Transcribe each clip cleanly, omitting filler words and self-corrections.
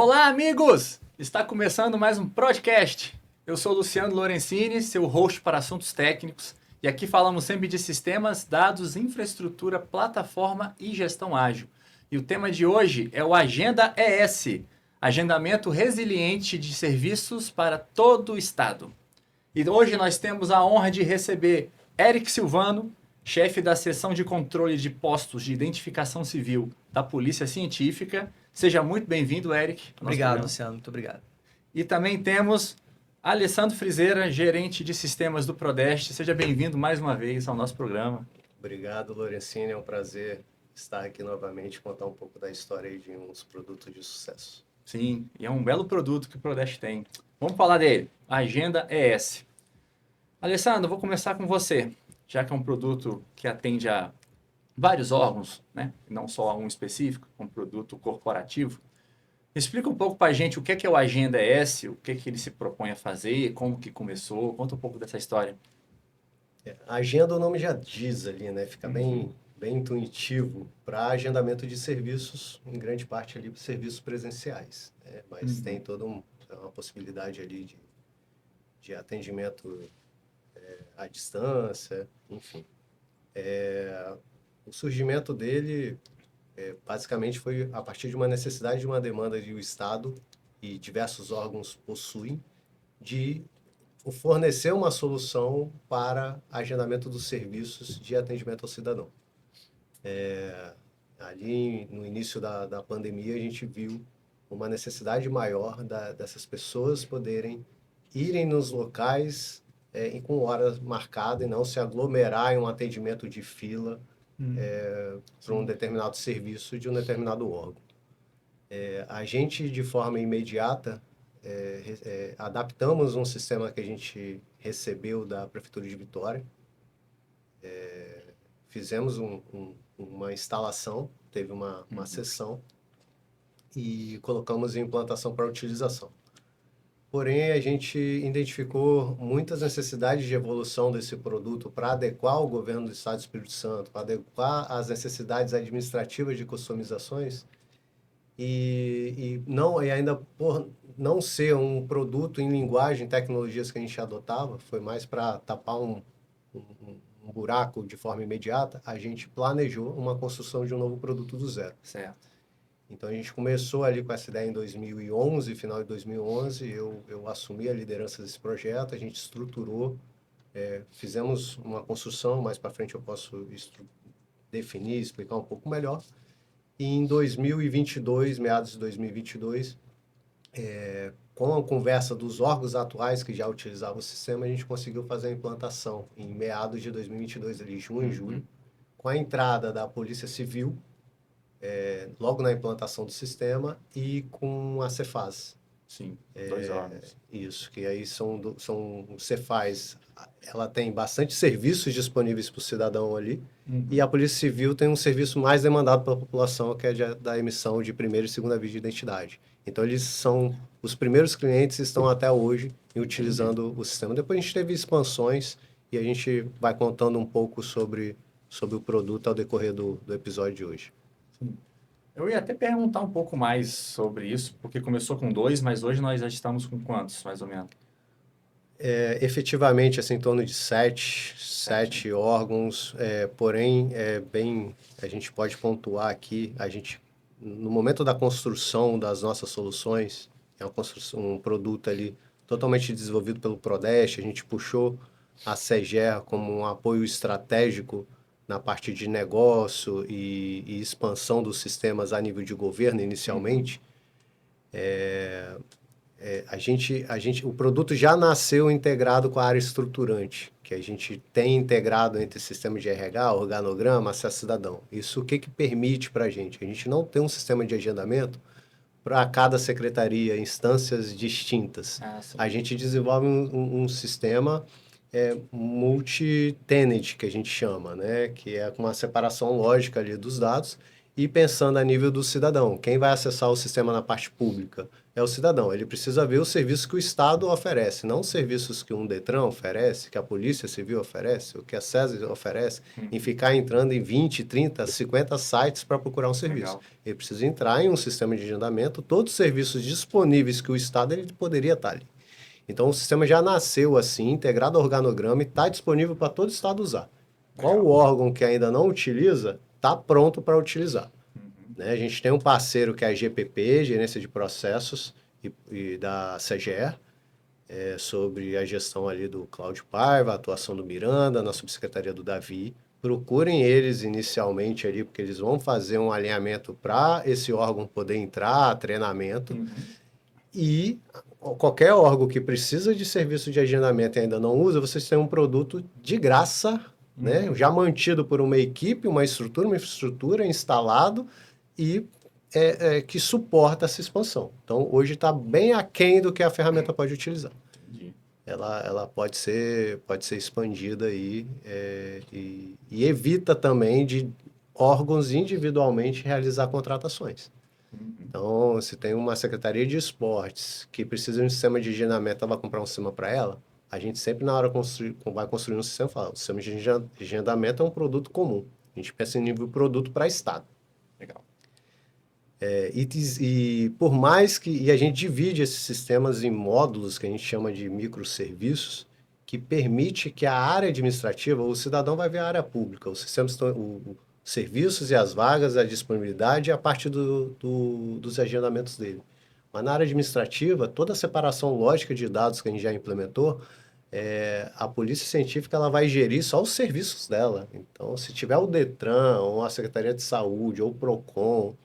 Olá, amigos! Está começando mais um podcast. Eu sou Luciano Lorenzini, seu host para assuntos técnicos, e aqui falamos sempre de sistemas, dados, infraestrutura, plataforma e gestão ágil. E o tema de hoje é o Agenda ES, Agendamento Resiliente de Serviços para todo o Estado. E hoje nós temos a honra de receber Eric Silvano, chefe da seção de controle de postos de identificação civil da Polícia Científica. Seja muito bem-vindo, Eric. Obrigado, Luciano. Muito obrigado. E também temos Alessandro Frizeira, gerente de sistemas do Prodeste. Seja bem-vindo mais uma vez ao nosso programa. Obrigado, Lorenzini. É um prazer estar aqui novamente e contar um pouco da história de uns produtos de sucesso. Sim, e é um belo produto que o Prodeste tem. Vamos falar dele. Agenda ES. Alessandro, vou começar com você, já que é um produto que atende a vários órgãos, né? Não só a um específico, um produto corporativo. Explica um pouco para a gente o que é o Agenda ES, o que ele se propõe a fazer, como que começou, conta um pouco dessa história. A agenda, o nome já diz ali, né? Fica bem intuitivo para agendamento de serviços, em grande parte ali para serviços presenciais, né? Mas tem toda uma possibilidade ali de atendimento à distância, enfim. O surgimento dele basicamente foi a partir de uma necessidade, de uma demanda que o Estado e diversos órgãos possuem de fornecer uma solução para agendamento dos serviços de atendimento ao cidadão. Ali no início da pandemia a gente viu uma necessidade maior dessas pessoas poderem irem nos locais com horas marcadas e não se aglomerar em um atendimento de fila para um determinado serviço de um determinado órgão. A gente, de forma imediata, adaptamos um sistema que a gente recebeu da Prefeitura de Vitória. Fizemos uma instalação, teve uma sessão e colocamos em implantação para utilização. Porém, a gente identificou muitas necessidades de evolução desse produto para adequar o governo do Estado do Espírito Santo, para adequar as necessidades administrativas de customizações e ainda por não ser um produto em linguagem, tecnologias que a gente adotava, foi mais para tapar um buraco de forma imediata, a gente planejou uma construção de um novo produto do zero. Certo. Então, a gente começou ali com essa ideia em 2011, final de 2011, eu assumi a liderança desse projeto, a gente estruturou, fizemos uma construção, mais para frente eu posso definir, explicar um pouco melhor. E em 2022, meados de 2022, com a conversa dos órgãos atuais que já utilizavam o sistema, a gente conseguiu fazer a implantação em meados de 2022, ali, junho e julho, com a entrada da Polícia Civil, logo na implantação do sistema, e com a Cefaz. Sim, 2 órgãos. Isso, que aí são Cefaz, ela tem bastante serviços disponíveis para o cidadão ali, e a Polícia Civil tem um serviço mais demandado pela população, que é da emissão de primeira e segunda via de identidade. Então, eles são os primeiros clientes, estão até hoje utilizando o sistema. Depois a gente teve expansões e a gente vai contando um pouco sobre o produto ao decorrer do episódio de hoje. Sim. Eu ia até perguntar um pouco mais sobre isso, porque começou com 2, mas hoje nós já estamos com quantos, mais ou menos? Efetivamente, assim, em torno de 7 órgãos, porém, a gente pode pontuar aqui, no momento da construção das nossas soluções, um produto ali totalmente desenvolvido pelo Prodeste, a gente puxou a CEGER como um apoio estratégico na parte de negócio e expansão dos sistemas a nível de governo inicialmente. O produto já nasceu integrado com a área estruturante, que a gente tem integrado entre sistema de RH, organograma, acesso cidadão. Isso o que permite para a gente? A gente não tem um sistema de agendamento para cada secretaria, instâncias distintas. A gente desenvolve um sistema multi-tenant, que a gente chama, né? Que é com uma separação lógica ali dos dados e pensando a nível do cidadão. Quem vai acessar o sistema na parte pública? é o cidadão. Ele precisa ver os serviços que o Estado oferece, não os serviços que um Detran oferece, que a Polícia Civil oferece, o que a SESI oferece, em ficar entrando em 20, 30, 50 sites para procurar um serviço. Legal. Ele precisa entrar em um sistema de agendamento, todos os serviços disponíveis que o Estado ele poderia estar ali. Então, o sistema já nasceu assim, integrado ao organograma e está disponível para todo o Estado usar. Qual o órgão que ainda não utiliza, está pronto para utilizar. Né? A gente tem um parceiro que é a GPP, Gerência de Processos, e da CGE, sobre a gestão ali do Cláudio Paiva, a atuação do Miranda, na subsecretaria do Davi. Procurem eles inicialmente ali, porque eles vão fazer um alinhamento para esse órgão poder entrar, treinamento. E qualquer órgão que precisa de serviço de agendamento e ainda não usa, vocês têm um produto de graça, né? Já mantido por uma equipe, uma estrutura, uma infraestrutura instalado e que suporta essa expansão. Então, hoje está bem aquém do que a ferramenta pode utilizar. Entendi. Ela pode ser expandida aí e evita também de órgãos individualmente realizar contratações. Então, se tem uma secretaria de esportes que precisa de um sistema de agendamento, ela vai comprar um sistema para ela, a gente sempre na hora vai construir um sistema, fala, o sistema de agendamento é um produto comum. A gente pensa em nível produto para Estado. Legal. E por mais que... E a gente divide esses sistemas em módulos, que a gente chama de microserviços, que permite que a área administrativa, o cidadão vai ver a área pública, os sistemas estão... os serviços e as vagas, a disponibilidade e a parte dos agendamentos dele. Mas na área administrativa, toda a separação lógica de dados que a gente já implementou, a Polícia Científica ela vai gerir só os serviços dela. Então, se tiver o Detran, ou a Secretaria de Saúde, ou o PROCON,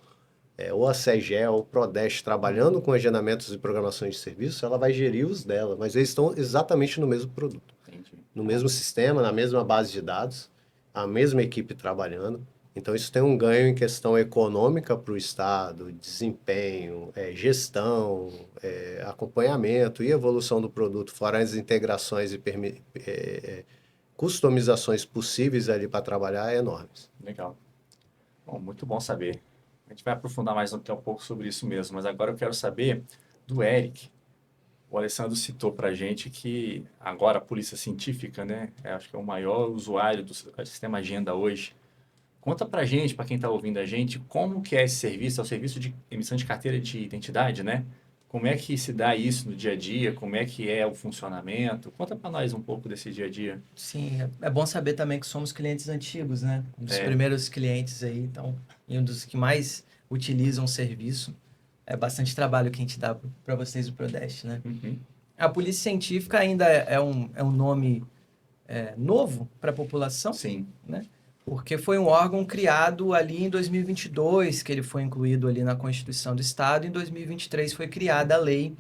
ou a SEGE, ou o PRODEST, trabalhando com agendamentos e programações de serviços, ela vai gerir os dela, mas eles estão exatamente no mesmo produto. Entendi. No mesmo sistema, na mesma base de dados, a mesma equipe trabalhando. Então, isso tem um ganho em questão econômica para o Estado, desempenho, gestão, acompanhamento e evolução do produto, fora as integrações e customizações possíveis ali para trabalhar, enormes. Legal. Bom, muito bom saber. A gente vai aprofundar mais um pouco sobre isso mesmo, mas agora eu quero saber do Eric. O Alessandro citou para a gente que agora a Polícia Científica, né, acho que é o maior usuário do sistema Agenda hoje. Conta para a gente, para quem está ouvindo a gente, como que é esse serviço, é o serviço de emissão de carteira de identidade, né? Como é que se dá isso no dia a dia, como é que é o funcionamento? Conta para nós um pouco desse dia a dia. Sim, é bom saber também que somos clientes antigos, né? Um dos primeiros clientes aí, então, e um dos que mais utilizam o serviço. É bastante trabalho que a gente dá para vocês do Prodeste, né? A Polícia Científica ainda é um nome novo para a população, Sim. né? Porque foi um órgão criado ali em 2022, que ele foi incluído ali na Constituição do Estado, e em 2023 foi criada a lei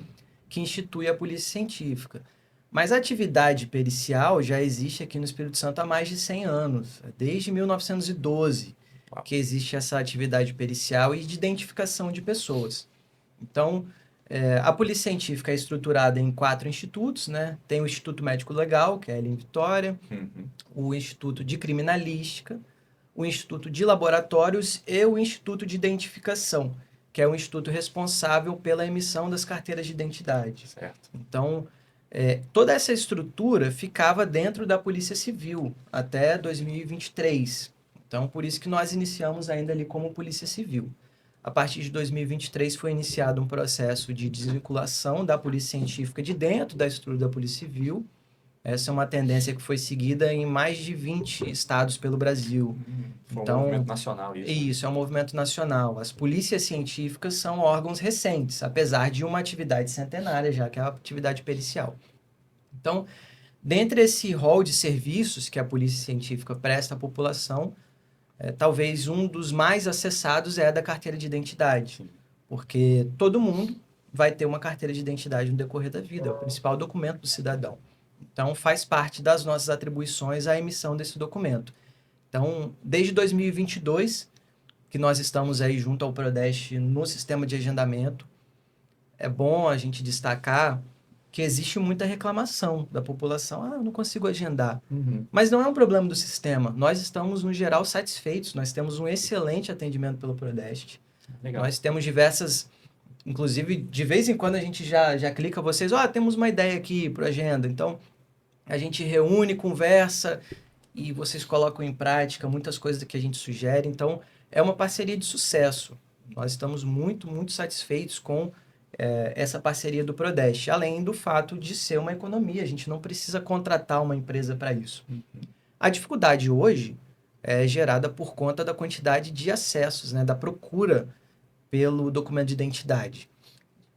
que institui a Polícia Científica. Mas a atividade pericial já existe aqui no Espírito Santo há mais de 100 anos, desde 1912, que existe essa atividade pericial e de identificação de pessoas. Então, a Polícia Científica é estruturada em 4 institutos, né? Tem o Instituto Médico Legal, que é ali em Vitória, o Instituto de Criminalística, o Instituto de Laboratórios e o Instituto de Identificação, que é o instituto responsável pela emissão das carteiras de identidade. Certo. Então, toda essa estrutura ficava dentro da Polícia Civil até 2023. Então, por isso que nós iniciamos ainda ali como Polícia Civil. A partir de 2023 foi iniciado um processo de desvinculação da Polícia Científica de dentro da estrutura da Polícia Civil. Essa é uma tendência que foi seguida em mais de 20 estados pelo Brasil. Foi Então, um movimento nacional isso. Isso, é um movimento nacional. As polícias científicas são órgãos recentes, apesar de uma atividade centenária já, que é a atividade pericial. Então, dentre esse rol de serviços que a Polícia Científica presta à população, talvez um dos mais acessados é a da carteira de identidade. Sim. Porque todo mundo vai ter uma carteira de identidade no decorrer da vida, é o principal documento do cidadão. Então, faz parte das nossas atribuições a emissão desse documento. Então, desde 2022, que nós estamos aí junto ao Prodeste no sistema de agendamento, é bom a gente destacar que existe muita reclamação da população. Eu não consigo agendar. Mas não é um problema do sistema. Nós estamos, no geral, satisfeitos. Nós temos um excelente atendimento pelo Prodeste. Legal. Nós temos diversas Inclusive, de vez em quando a gente já clica vocês, temos uma ideia aqui para agenda. Então, a gente reúne, conversa e vocês colocam em prática muitas coisas que a gente sugere. Então, é uma parceria de sucesso. Nós estamos muito, muito satisfeitos com essa parceria do Prodeste, além do fato de ser uma economia. A gente não precisa contratar uma empresa para isso. A dificuldade hoje é gerada por conta da quantidade de acessos, né, da procura pelo documento de identidade.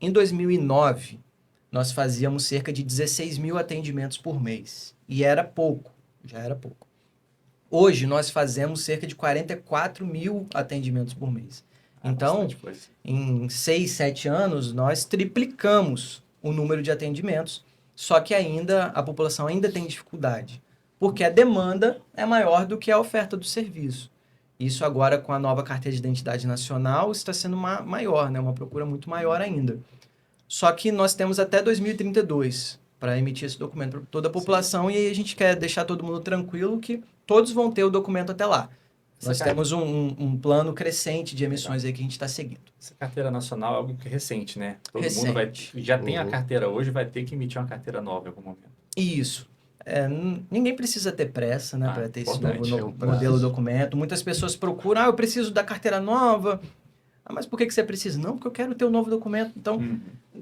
Em 2009, nós fazíamos cerca de 16 mil atendimentos por mês. E era pouco, já era pouco. Hoje, nós fazemos cerca de 44 mil atendimentos por mês. Então, em 6, 7 anos, nós triplicamos o número de atendimentos, só que a população ainda tem dificuldade, porque a demanda é maior do que a oferta do serviço. Isso agora, com a nova carteira de identidade nacional, está sendo maior, né? Uma procura muito maior ainda. Só que nós temos até 2032 para emitir esse documento para toda a população. Sim. E aí a gente quer deixar todo mundo tranquilo que todos vão ter o documento até lá. Nós temos um plano crescente de emissões aí que a gente está seguindo. Essa carteira nacional é algo que é recente, né? Todo recente. mundo já tem a carteira hoje, vai ter que emitir uma carteira nova em algum momento. Isso. Ninguém precisa ter pressa, né, para ter esse novo modelo documento. Muitas pessoas procuram, eu preciso da carteira nova. Mas por que você precisa? Não, porque eu quero ter um novo documento. Então,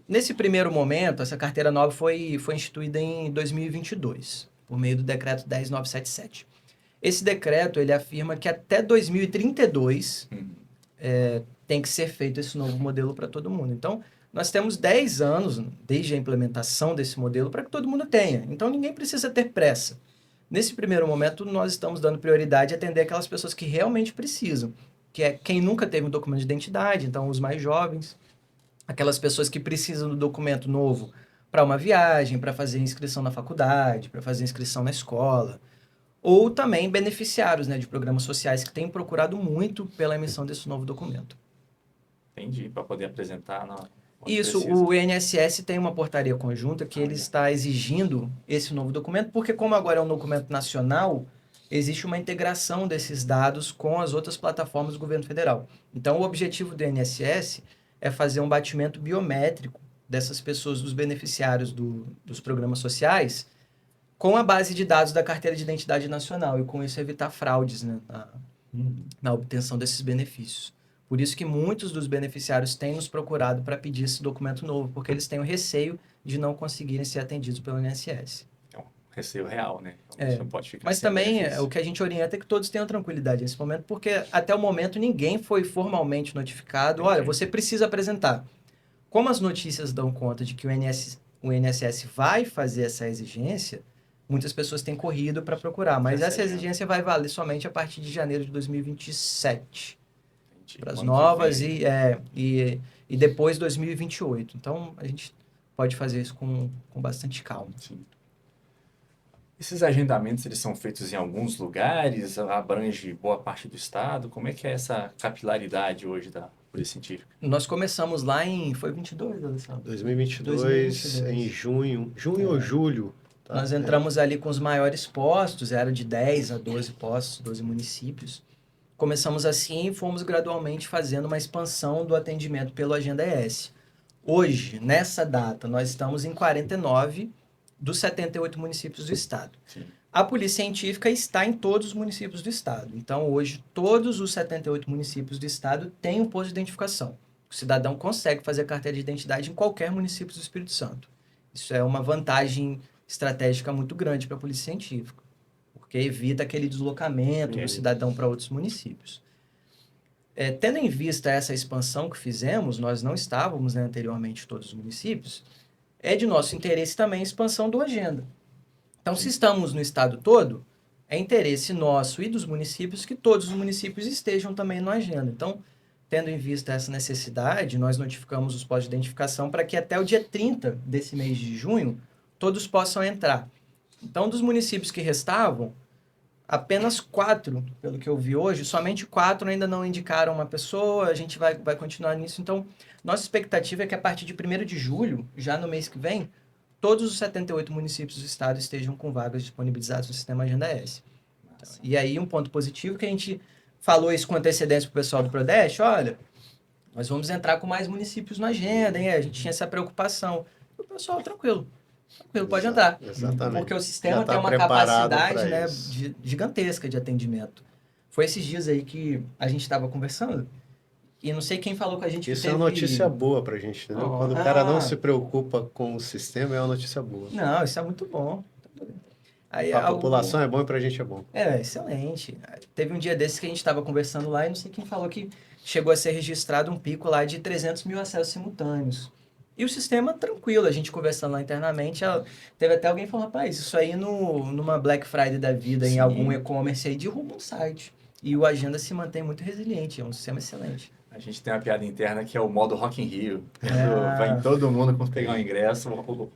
nesse primeiro momento, essa carteira nova foi instituída em 2022, por meio do decreto 10977. Esse decreto, ele afirma que até 2032 tem que ser feito esse novo modelo para todo mundo. Então, nós temos 10 anos desde a implementação desse modelo para que todo mundo tenha. Então, ninguém precisa ter pressa. Nesse primeiro momento, nós estamos dando prioridade a atender aquelas pessoas que realmente precisam, que é quem nunca teve um documento de identidade, então os mais jovens, aquelas pessoas que precisam do documento novo para uma viagem, para fazer inscrição na faculdade, para fazer inscrição na escola, ou também beneficiários, né, de programas sociais que têm procurado muito pela emissão desse novo documento. Entendi, para poder apresentar Isso, precisa. O INSS tem uma portaria conjunta que ele está exigindo esse novo documento, porque como agora é um documento nacional, existe uma integração desses dados com as outras plataformas do governo federal. Então, o objetivo do INSS é fazer um batimento biométrico dessas pessoas, dos beneficiários dos programas sociais, com a base de dados da carteira de identidade nacional, e com isso evitar fraudes, né, na obtenção desses benefícios. Por isso que muitos dos beneficiários têm nos procurado para pedir esse documento novo, porque eles têm o receio de não conseguirem ser atendidos pelo INSS. É um receio real, né? Não pode ficar. Mas também o que a gente orienta é que todos tenham tranquilidade nesse momento, porque até o momento ninguém foi formalmente notificado. Olha, você precisa apresentar. Como as notícias dão conta de que o INSS vai fazer essa exigência, muitas pessoas têm corrido para procurar, mas essa exigência vai valer somente a partir de janeiro de 2027. Para as novas e depois 2028. Então, a gente pode fazer isso com bastante calma. Sim. Esses agendamentos, eles são feitos em alguns lugares, abrange boa parte do estado? Como é que é essa capilaridade hoje da Polícia Científica? Nós começamos lá foi 22, Alessandro? 2022, em junho ou julho. Tá? Nós entramos ali com os maiores postos, era de 10 a 12 postos, 12 municípios. Começamos assim e fomos gradualmente fazendo uma expansão do atendimento pelo Agenda ES. Hoje, nessa data, nós estamos em 49 dos 78 municípios do estado. Sim. A Polícia Científica está em todos os municípios do estado. Então, hoje, todos os 78 municípios do estado têm um posto de identificação. O cidadão consegue fazer carteira de identidade em qualquer município do Espírito Santo. Isso é uma vantagem estratégica muito grande para a Polícia Científica, porque evita aquele deslocamento do cidadão para outros municípios. Tendo em vista essa expansão que fizemos, nós não estávamos, né, anteriormente em todos os municípios, é de nosso interesse também a expansão do Agenda. Então, se estamos no estado todo, é interesse nosso e dos municípios que todos os municípios estejam também no Agenda. Então, tendo em vista essa necessidade, nós notificamos os postos de identificação para que até o dia 30 desse mês de junho, todos possam entrar. Então, dos municípios que restavam, apenas 4, pelo que eu vi hoje, somente 4 ainda não indicaram uma pessoa, a gente vai continuar nisso. Então, nossa expectativa é que a partir de 1º de julho, já no mês que vem, todos os 78 municípios do estado estejam com vagas disponibilizadas no sistema Agenda S. Então, e aí, um ponto positivo que a gente falou isso com antecedência para o pessoal do Prodeste, olha, nós vamos entrar com mais municípios na agenda, hein? A gente tinha essa preocupação. E o pessoal, tranquilo, pode entrar. Exatamente. Porque o sistema Já tá tem uma preparado capacidade, pra né, isso. gigantesca de atendimento. Foi esses dias aí que a gente estava conversando, e não sei quem falou com a gente que Isso é uma notícia boa pra gente, entendeu? Oh, Quando o cara não se preocupa com o sistema, é uma notícia boa. Não, isso é muito bom. Aí, Pra população é bom e pra gente é bom. excelente. Teve um dia desses que a gente estava conversando lá e não sei quem falou que chegou a ser registrado um pico lá de 300 mil acessos simultâneos. E o sistema tranquilo, a gente conversando lá internamente, teve até alguém falando, rapaz, isso aí numa Black Friday da vida, Sim. em algum e-commerce aí, derruba um site. E o Agenda se mantém muito resiliente, é um sistema excelente. A gente tem uma piada interna que é o modo Rock in Rio. Ah. Vai todo mundo com pegar um ingresso,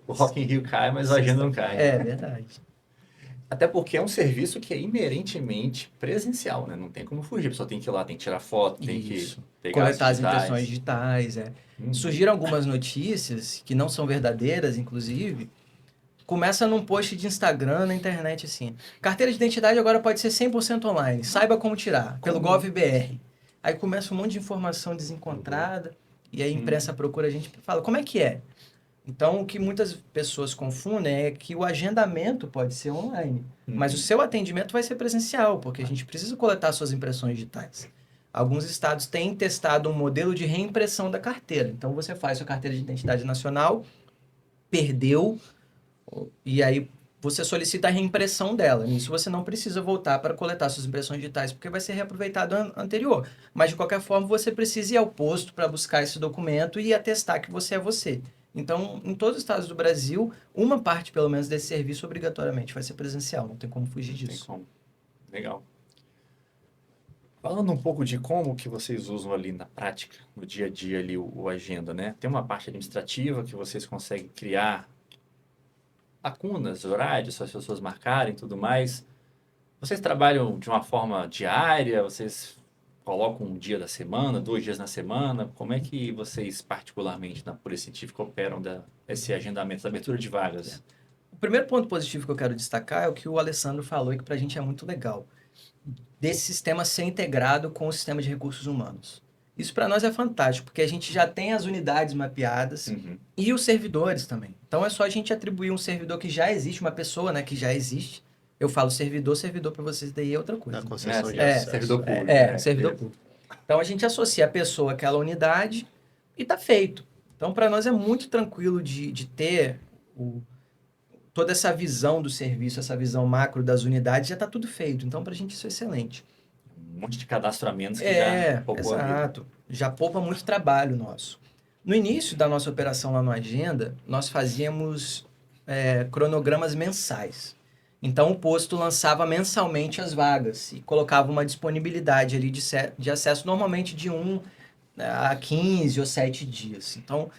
o Rock in Rio cai, mas a agenda não cai. É verdade. Até porque é um serviço que é inerentemente presencial, né? Não tem como fugir. A pessoa tem que ir lá, tem que tirar foto, tem Isso. que pegar Coletar as digitais. impressões digitais, Surgiram algumas notícias, que não são verdadeiras, inclusive. Começa num post de Instagram, na internet, assim. Carteira de identidade agora pode ser 100% online. Saiba como tirar, pelo GovBR. Aí começa um monte de informação desencontrada, e aí a imprensa procura a gente e fala, como é que é? Então, o que muitas pessoas confundem é que o agendamento pode ser online, mas o seu atendimento vai ser presencial, porque a gente precisa coletar suas impressões digitais. Alguns estados têm testado um modelo de reimpressão da carteira. Então, você faz sua carteira de identidade nacional, perdeu, e aí você solicita a reimpressão dela. Nisso você não precisa voltar para coletar suas impressões digitais, porque vai ser reaproveitado anterior. Mas, de qualquer forma, você precisa ir ao posto para buscar esse documento e atestar que você é você. Então, em todos os estados do Brasil, uma parte, pelo menos, desse serviço obrigatoriamente vai ser presencial. Não tem como fugir disso. Tem como. Legal. Falando um pouco de como que vocês usam ali na prática, no dia a dia ali o agenda, né? Tem uma parte administrativa que vocês conseguem criar lacunas, horários, se as pessoas marcarem e tudo mais. Vocês trabalham de uma forma diária? Vocês colocam um dia da semana, 2 dias na semana? Como é que vocês, particularmente na Polícia Científica, operam esse agendamento, essa abertura de vagas? O primeiro ponto positivo que eu quero destacar é o que o Alessandro falou e que para a gente é muito legal. Desse sistema ser integrado com o sistema de recursos humanos. Isso para nós é fantástico, porque a gente já tem as unidades mapeadas e os servidores também. Então é só a gente atribuir um servidor que já existe, uma pessoa, né, que já existe. Eu falo servidor para vocês daí é outra coisa. Da concessão de acesso. Servidor público. Servidor público. Então a gente associa a pessoa àquela unidade e tá feito. Então para nós é muito tranquilo de ter toda essa visão do serviço, essa visão macro das unidades, já está tudo feito. Então, para a gente isso é excelente. Um monte de cadastramentos que já poupou a vida. Exato. Já poupa muito trabalho nosso. No início da nossa operação lá no Agenda, nós fazíamos cronogramas mensais. Então, o posto lançava mensalmente as vagas e colocava uma disponibilidade ali de acesso, normalmente de 1 a 15 ou 7 dias. Então, o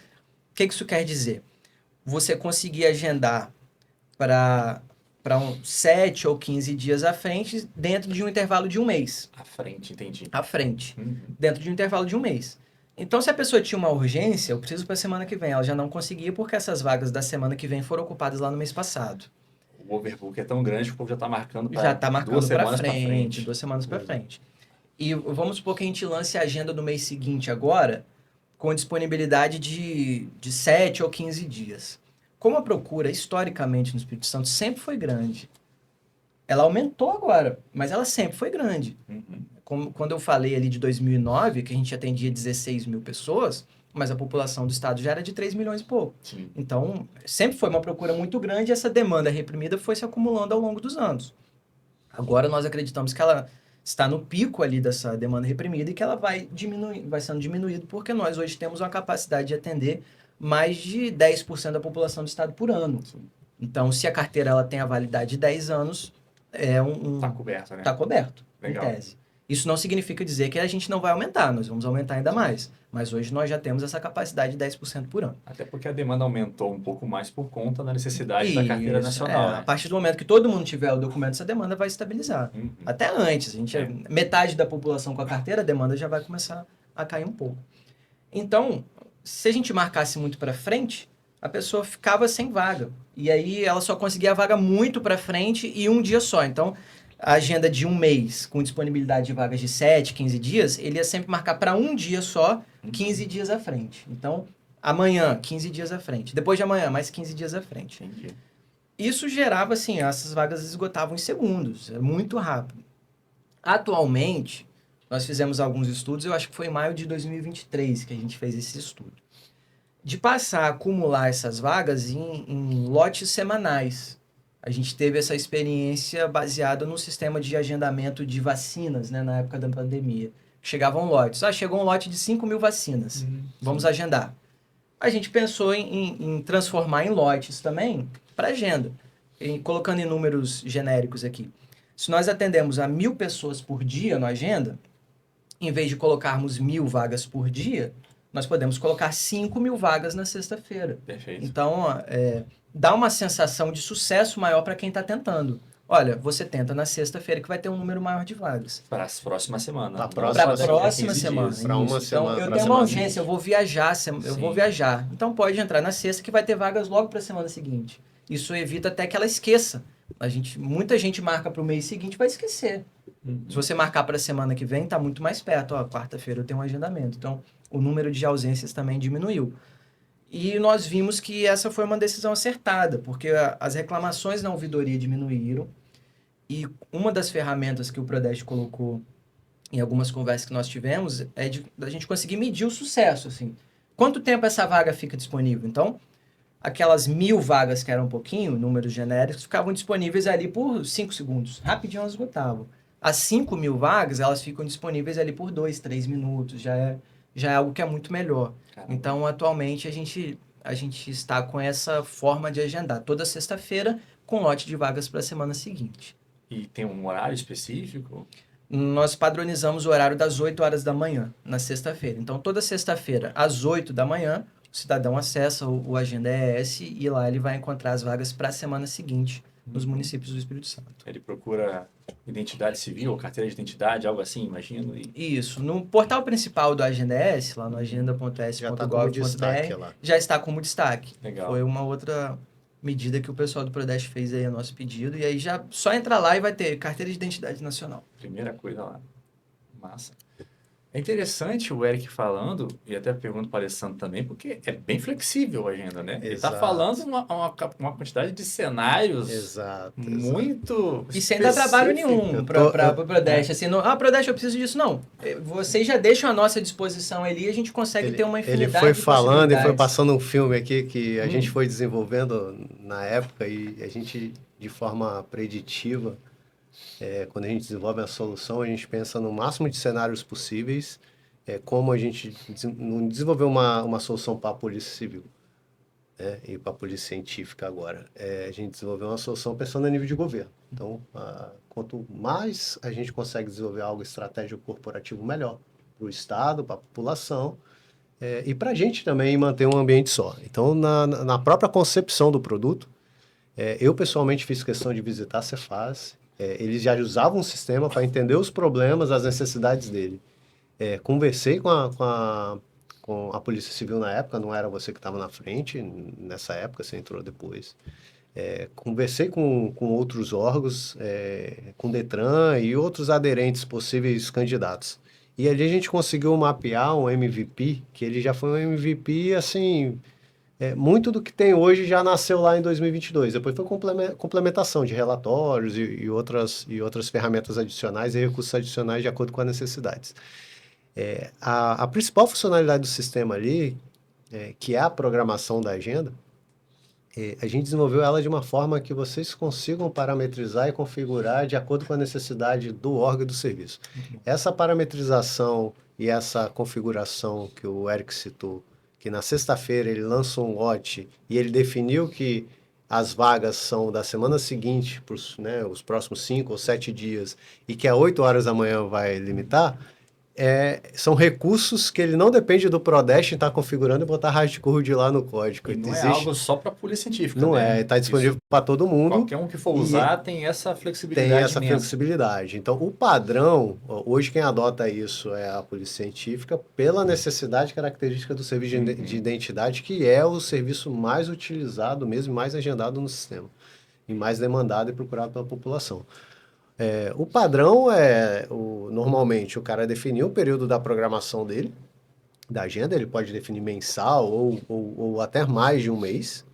que isso quer dizer? Você conseguir agendar para 7 ou 15 dias à frente, dentro de um intervalo de 1 mês. À frente, entendi. À frente. Dentro de um intervalo de 1 mês. Então, se a pessoa tinha uma urgência, eu preciso para a semana que vem. Ela já não conseguia porque essas vagas da semana que vem foram ocupadas lá no mês passado. O overbook é tão grande que o povo já está marcando para Já está marcando 2 semanas para para frente. 2 semanas para frente. E vamos supor que a gente lance a agenda do mês seguinte agora, com disponibilidade de 7 ou 15 dias. Como a procura, historicamente, no Espírito Santo, sempre foi grande. Ela aumentou agora, mas ela sempre foi grande. Quando eu falei ali de 2009, que a gente atendia 16 mil pessoas, mas a população do estado já era de 3 milhões e pouco. Sim. Então, sempre foi uma procura muito grande e essa demanda reprimida foi se acumulando ao longo dos anos. Agora, nós acreditamos que ela está no pico ali dessa demanda reprimida e que ela vai sendo diminuída porque nós hoje temos uma capacidade de atender mais de 10% da população do estado por ano. Sim. Então, se a carteira ela tem a validade de 10 anos, Está coberto, né? Está coberto, Legal. em tese. Isso não significa dizer que a gente não vai aumentar, nós vamos aumentar ainda mais. Mas hoje nós já temos essa capacidade de 10% por ano. Até porque a demanda aumentou um pouco mais por conta da necessidade da carteira nacional. Né? A partir do momento que todo mundo tiver o documento, essa demanda vai estabilizar. Até antes, metade da população com a carteira, a demanda já vai começar a cair um pouco. Então, se a gente marcasse muito para frente, a pessoa ficava sem vaga. E aí ela só conseguia a vaga muito para frente e um dia só. Então, a agenda de um mês com disponibilidade de vagas de 7, 15 dias, ele ia sempre marcar para um dia só, 15 dias à frente. Então, amanhã, 15 dias à frente. Depois de amanhã, mais 15 dias à frente. Entendi. Isso gerava, assim, essas vagas esgotavam em segundos. É muito rápido. Atualmente, nós fizemos alguns estudos, eu acho que foi em maio de 2023 que a gente fez esse estudo. De passar a acumular essas vagas em lotes semanais. A gente teve essa experiência baseada no sistema de agendamento de vacinas, né, na época da pandemia. Chegavam lotes. Chegou um lote de 5.000 vacinas. Vamos agendar. A gente pensou em transformar em lotes também para agenda. Colocando em números genéricos aqui. Se nós atendemos a 1.000 pessoas por dia na agenda, em vez de colocarmos 1.000 vagas por dia, nós podemos colocar 5.000 vagas na sexta-feira. Perfeito. Então, dá uma sensação de sucesso maior para quem está tentando. Olha, você tenta na sexta-feira que vai ter um número maior de vagas. Para a próxima semana. Para a Para a daqui próxima 15 semana. dias. Para uma Isso. semana. Então, eu pra tenho uma semana urgência, seguinte. eu vou viajar, eu Sim. vou viajar. Então, pode entrar na sexta que vai ter vagas logo para a semana seguinte. Isso evita até que ela esqueça. Muita gente marca para o mês seguinte e vai esquecer. Se você marcar para a semana que vem, está muito mais perto. Quarta-feira eu tenho um agendamento. Então, o número de ausências também diminuiu. E nós vimos que essa foi uma decisão acertada, porque as reclamações na ouvidoria diminuíram. E uma das ferramentas que o Prodeste colocou em algumas conversas que nós tivemos é da gente conseguir medir o sucesso. Assim. Quanto tempo essa vaga fica disponível? Então, aquelas 1.000 vagas que eram um pouquinho, números genéricos, ficavam disponíveis ali por 5 segundos. Rapidinho elas esgotavam. As 5.000 vagas, elas ficam disponíveis ali por 2, 3 minutos. Já é algo que é muito melhor. Caramba. Então, atualmente, a gente está com essa forma de agendar. Toda sexta-feira, com lote de vagas para a semana seguinte. E tem um horário específico? Nós padronizamos o horário das 8 horas da manhã, na sexta-feira. Então, toda sexta-feira, às 8 da manhã, o cidadão acessa o Agenda ES e lá ele vai encontrar as vagas para a semana seguinte nos municípios do Espírito Santo. Ele procura identidade civil, carteira de identidade, algo assim, imagino. Isso. No portal principal do Agenda ES, lá no Já está como destaque agenda.s.gov.br, lá. já está como destaque. Legal. Foi uma outra medida que o pessoal do Prodeste fez aí a nosso pedido. E aí já só entra lá e vai ter carteira de identidade nacional. Primeira coisa lá. Massa. É interessante o Eric falando, e até pergunto para o Alessandro também, porque é bem flexível a agenda, né? Ele está Exato. falando uma quantidade de cenários Exato. muito E sem dar trabalho nenhum para o Prodeste. Assim, Prodeste, eu preciso disso. Não. Vocês já deixam a nossa disposição ali e a gente consegue ter uma infinidade de Ele foi falando e foi possibilidades. passando um filme aqui que a gente foi desenvolvendo na época e a gente, de forma preditiva, quando a gente desenvolve a solução, a gente pensa no máximo de cenários possíveis, como a gente desenvolveu uma solução para a Polícia Civil, e para a Polícia Científica agora. A gente desenvolveu uma solução pensando a nível de governo. Então, quanto mais a gente consegue desenvolver algo estratégico corporativo, melhor para o Estado, para a população, e para a gente também manter um ambiente só. Então, na própria concepção do produto, eu pessoalmente fiz questão de visitar a Cefaz. Eles já usavam um sistema para entender os problemas, as necessidades dele. Conversei com a Polícia Civil na época, não era você que estava na frente, nessa época, você entrou depois. Conversei com outros órgãos, com o Detran e outros aderentes, possíveis candidatos. E ali a gente conseguiu mapear um MVP, que ele já foi um MVP, assim, muito do que tem hoje já nasceu lá em 2022. Depois foi complementação de relatórios e outras ferramentas adicionais e recursos adicionais de acordo com as necessidades. A principal funcionalidade do sistema ali, que é a programação da agenda, a gente desenvolveu ela de uma forma que vocês consigam parametrizar e configurar de acordo com a necessidade do órgão e do serviço. Essa parametrização e essa configuração que o Eric citou, que na sexta-feira ele lança um lote e ele definiu que as vagas são da semana seguinte, os próximos 5 ou 7 dias, e que a 8 horas da manhã vai limitar, são recursos que ele não depende do Prodeste estar configurando e botar hardcode lá no código. E não é algo só para a polícia científica, não né? está disponível para todo mundo. Qualquer um que for usar tem essa flexibilidade. Tem essa flexibilidade. Então, o padrão, hoje quem adota isso é a Polícia Científica, pela necessidade característica do serviço de identidade, que é o serviço mais utilizado mesmo, mais agendado no sistema, e mais demandado e procurado pela população. O padrão é, normalmente, o cara definir o período da programação dele, da agenda, ele pode definir mensal ou até mais de um mês.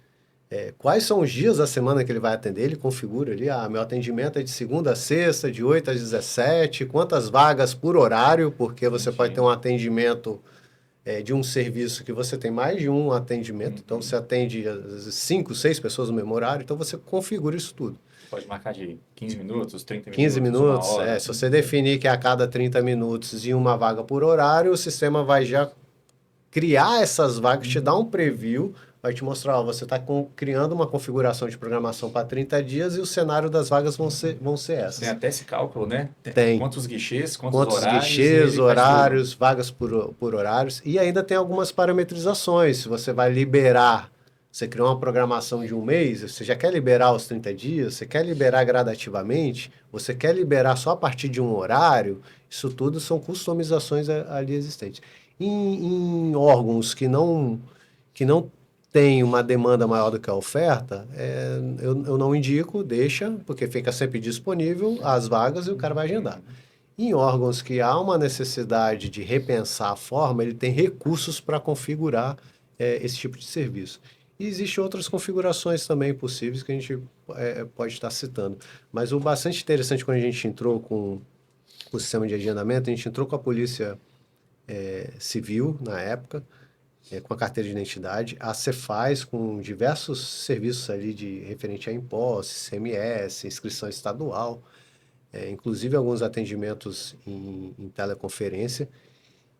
Quais são os dias da semana que ele vai atender, ele configura ali, meu atendimento é de segunda a sexta, de 8 às 17, quantas vagas por horário, porque você pode ter um atendimento de um serviço que você tem mais de um atendimento, então você atende às vezes 5, 6 pessoas no mesmo horário, então você configura isso tudo. Pode marcar de 15 minutos, 30 15 minutos, minutos, uma hora. se você definir que é a cada 30 minutos e uma vaga por horário, o sistema vai já criar essas vagas, te dar um preview, vai te mostrar, você está criando uma configuração de programação para 30 dias e o cenário das vagas vão ser essas. Tem até esse cálculo, né? Tem. Quantos guichês, quantos horários. Guichês, horários, vagas por horários. E ainda tem algumas parametrizações. Se você vai liberar, você criou uma programação de um mês, você já quer liberar os 30 dias, você quer liberar gradativamente, você quer liberar só a partir de um horário, isso tudo são customizações ali existentes. Em órgãos que não tem uma demanda maior do que a oferta, eu não indico, deixa, porque fica sempre disponível as vagas e o cara vai agendar. Em órgãos que há uma necessidade de repensar a forma, ele tem recursos para configurar esse tipo de serviço. E existem outras configurações também possíveis que a gente pode estar citando. Mas o bastante interessante quando a gente entrou com o sistema de agendamento, a gente entrou com a Polícia Civil na época, com a carteira de identidade, a Cefaz com diversos serviços ali referente a impostos, CMS, inscrição estadual, inclusive alguns atendimentos em teleconferência.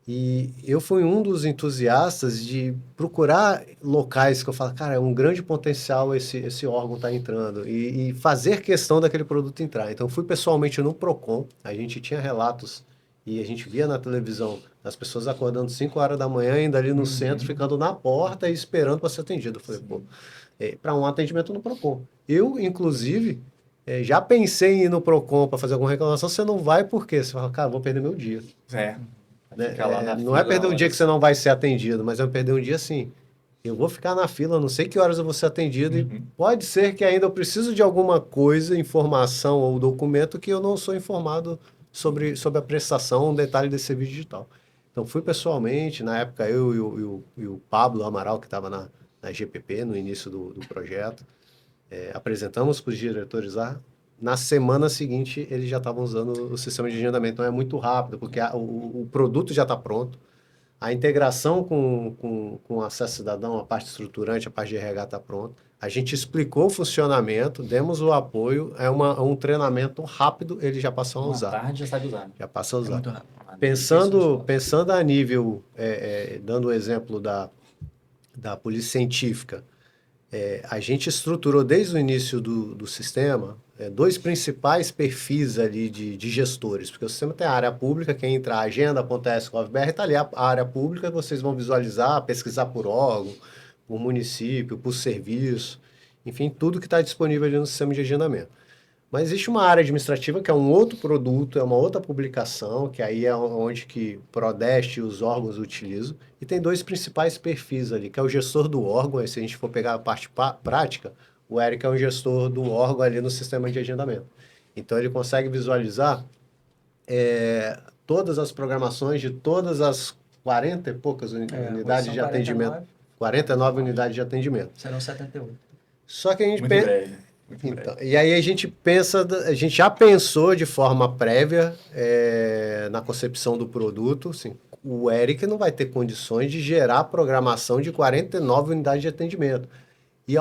E eu fui um dos entusiastas de procurar locais que eu falo, cara, é um grande potencial esse órgão estar entrando e fazer questão daquele produto entrar. Então, fui pessoalmente no Procon, a gente tinha relatos e a gente via na televisão as pessoas acordando 5 horas da manhã, indo ali no centro, ficando na porta e esperando para ser atendido. Eu falei, para um atendimento no Procon. Eu, inclusive, já pensei em ir no Procon para fazer alguma reclamação, você não vai por quê? Você fala, cara, vou perder meu dia. Não é perder um dia que você não vai ser atendido, mas é perder um dia assim. Eu vou ficar na fila, não sei que horas eu vou ser atendido, e pode ser que ainda eu preciso de alguma coisa, informação ou documento que eu não sou informado sobre a prestação, um detalhe desse serviço digital. Então, fui pessoalmente, na época eu e o Pablo Amaral, que estava na GPP, no início do projeto, apresentamos para os diretores lá. Na semana seguinte, eles já estavam usando o sistema de agendamento. Então, é muito rápido, porque o produto já está pronto. A integração com o acesso cidadão, a parte estruturante, a parte de RH está pronta. A gente explicou o funcionamento, demos o apoio, um treinamento rápido, eles já passam a usar. Uma tarde já sabe usar. Já passam a usar. Muito rápido. Pensando a nível, dando o exemplo da Polícia Científica, a gente estruturou desde o início do sistema 2 principais perfis ali de gestores, porque o sistema tem a área pública, quem entra, agenda.s.gov.br, está ali a área pública, vocês vão visualizar, pesquisar por órgão, por município, por serviço, enfim, tudo que está disponível ali no sistema de agendamento. Mas existe uma área administrativa que é um outro produto, é uma outra publicação, que aí é onde que o Prodeste e os órgãos utilizam, e tem 2 principais perfis ali, que é o gestor do órgão, aí se a gente for pegar a parte prática, o Eric é um gestor do órgão ali no sistema de agendamento. Então, ele consegue visualizar todas as programações de todas as 40 e poucas unidades de atendimento. 49 unidades de atendimento. Serão 78. Só que a gente Muito breve. Então, e aí a gente já pensou de forma prévia na concepção do produto, assim, o Eric não vai ter condições de gerar programação de 49 unidades de atendimento. E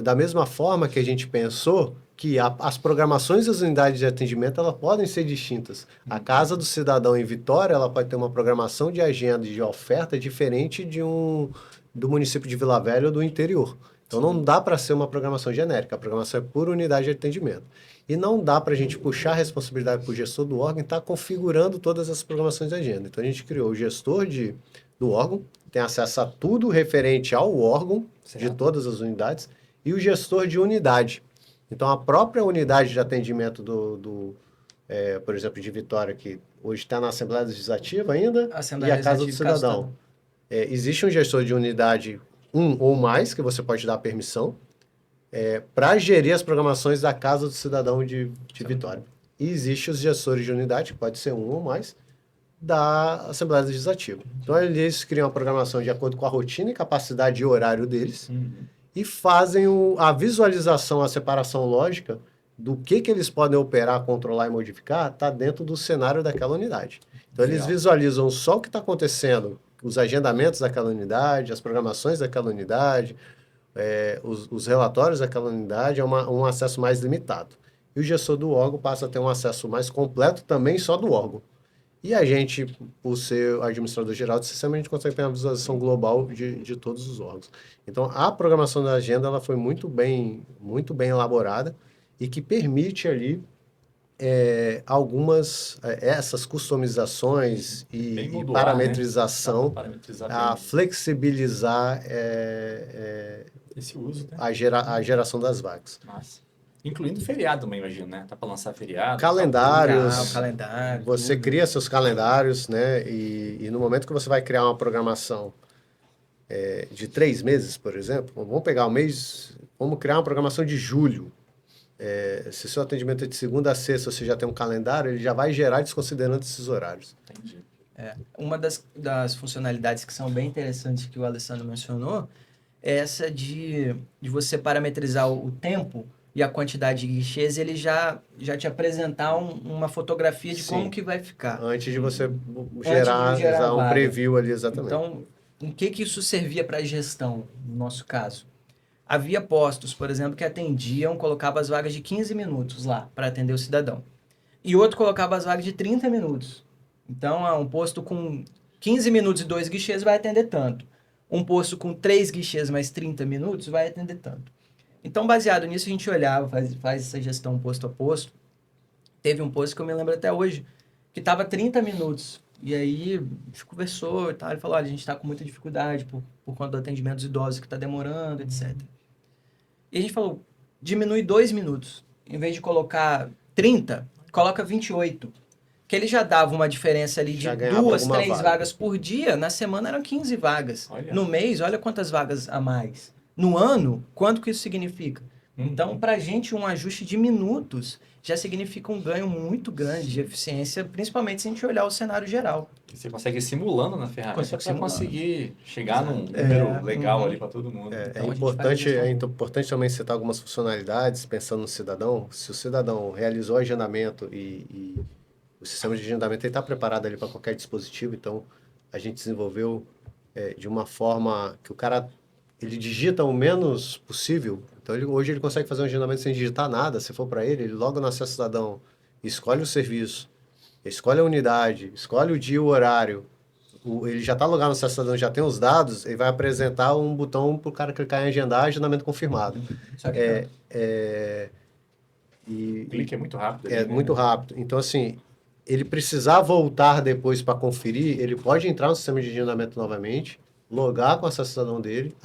da mesma forma que a gente pensou que as programações das unidades de atendimento elas podem ser distintas. A Casa do Cidadão em Vitória ela pode ter uma programação de agenda e de oferta diferente do município de Vila Velha ou do interior. Então, não dá para ser uma programação genérica. A programação é por unidade de atendimento. E não dá para a gente puxar a responsabilidade para o gestor do órgão e estar configurando todas as programações de agenda. Então, a gente criou o gestor do órgão, tem acesso a tudo referente ao órgão, certo, de todas as unidades, e o gestor de unidade. Então, a própria unidade de atendimento por exemplo, de Vitória, que hoje está na Assembleia Legislativa ainda, e a Casa do Cidadão. Existe um gestor de unidade ou mais, que você pode dar permissão, para gerir as programações da Casa do Cidadão de Vitória. e existem os gestores de unidade, que pode ser um ou mais, da Assembleia Legislativa. Então, eles criam a programação de acordo com a rotina e capacidade e horário deles e fazem a visualização, a separação lógica do que eles podem operar, controlar e modificar, está dentro do cenário daquela unidade. Então, eles visualizam só o que está acontecendo, os agendamentos daquela unidade, as programações daquela unidade, os relatórios daquela unidade, é um acesso mais limitado. E o gestor do órgão passa a ter um acesso mais completo também só do órgão. E a gente, por ser administrador geral do sistema, a gente consegue ter uma visualização global de todos os órgãos. Então, a programação da agenda ela foi muito bem elaborada e que permite ali essas customizações Bem e modular, parametrização, né? Parametrizar a bem flexibilizar esse uso, né? a geração das vagas. Massa. Incluindo feriado também, imagino, né? Tá para lançar feriado. Calendários, O calendário, você tudo. cria seus calendários, né? E no momento que você vai criar uma programação de 3 meses, por exemplo, vamos pegar o mês, vamos criar uma programação de julho. Se o seu atendimento é de segunda a sexta, você já tem um calendário, ele já vai gerar desconsiderando esses horários. Entendi. Uma das funcionalidades que são bem interessantes que o Alessandro mencionou é essa de você parametrizar o tempo e a quantidade de guichês, ele já te apresentar uma fotografia de Sim. como que vai ficar. Antes de você gerar gerar a um vaga. preview ali, exatamente. Então, em que isso servia para a gestão, no nosso caso? Havia postos, por exemplo, que atendiam, colocava as vagas de 15 minutos lá para atender o cidadão. E outro colocava as vagas de 30 minutos. Então, um posto com 15 minutos e 2 guichês vai atender tanto. Um posto com 3 guichês mais 30 minutos vai atender tanto. Então, baseado nisso, a gente olhava, faz essa gestão posto a posto. Teve um posto que eu me lembro até hoje, que estava 30 minutos. E aí, a gente conversou e tal. Ele falou, olha, a gente está com muita dificuldade por conta do atendimento dos idosos que está demorando, etc. E a gente falou, diminui 2 minutos. Em vez de colocar 30, coloca 28. Que ele já dava uma diferença ali de Já ganhava 2, alguma 3 vaga. vagas por dia. Na semana eram 15 vagas. Olha. No mês, olha quantas vagas a mais. No ano, quanto que isso significa? Então, para a gente, um ajuste de minutos já significa um ganho muito grande de eficiência, principalmente se a gente olhar o cenário geral. Você consegue ir simulando na ferramenta Consegue para simulando. conseguir chegar num número legal ali para todo mundo. Então, a gente importante, faz isso. é importante também citar algumas funcionalidades, pensando no cidadão. Se o cidadão realizou o agendamento e o sistema de agendamento está preparado ali para qualquer dispositivo, então a gente desenvolveu de uma forma que o cara ele digita o menos possível. Então, hoje ele consegue fazer um agendamento sem digitar nada. Se for para ele logo no acesso cidadão, escolhe o serviço, escolhe a unidade, escolhe o dia e o horário. Ele já está logado no acesso cidadão, já tem os dados, ele vai apresentar um botão para o cara clicar em agendar, agendamento confirmado. Só que O clique é muito rápido. Ali, É né? muito rápido. Então, assim, ele precisar voltar depois para conferir, ele pode entrar no sistema de agendamento novamente, logar com o acesso cidadão dele,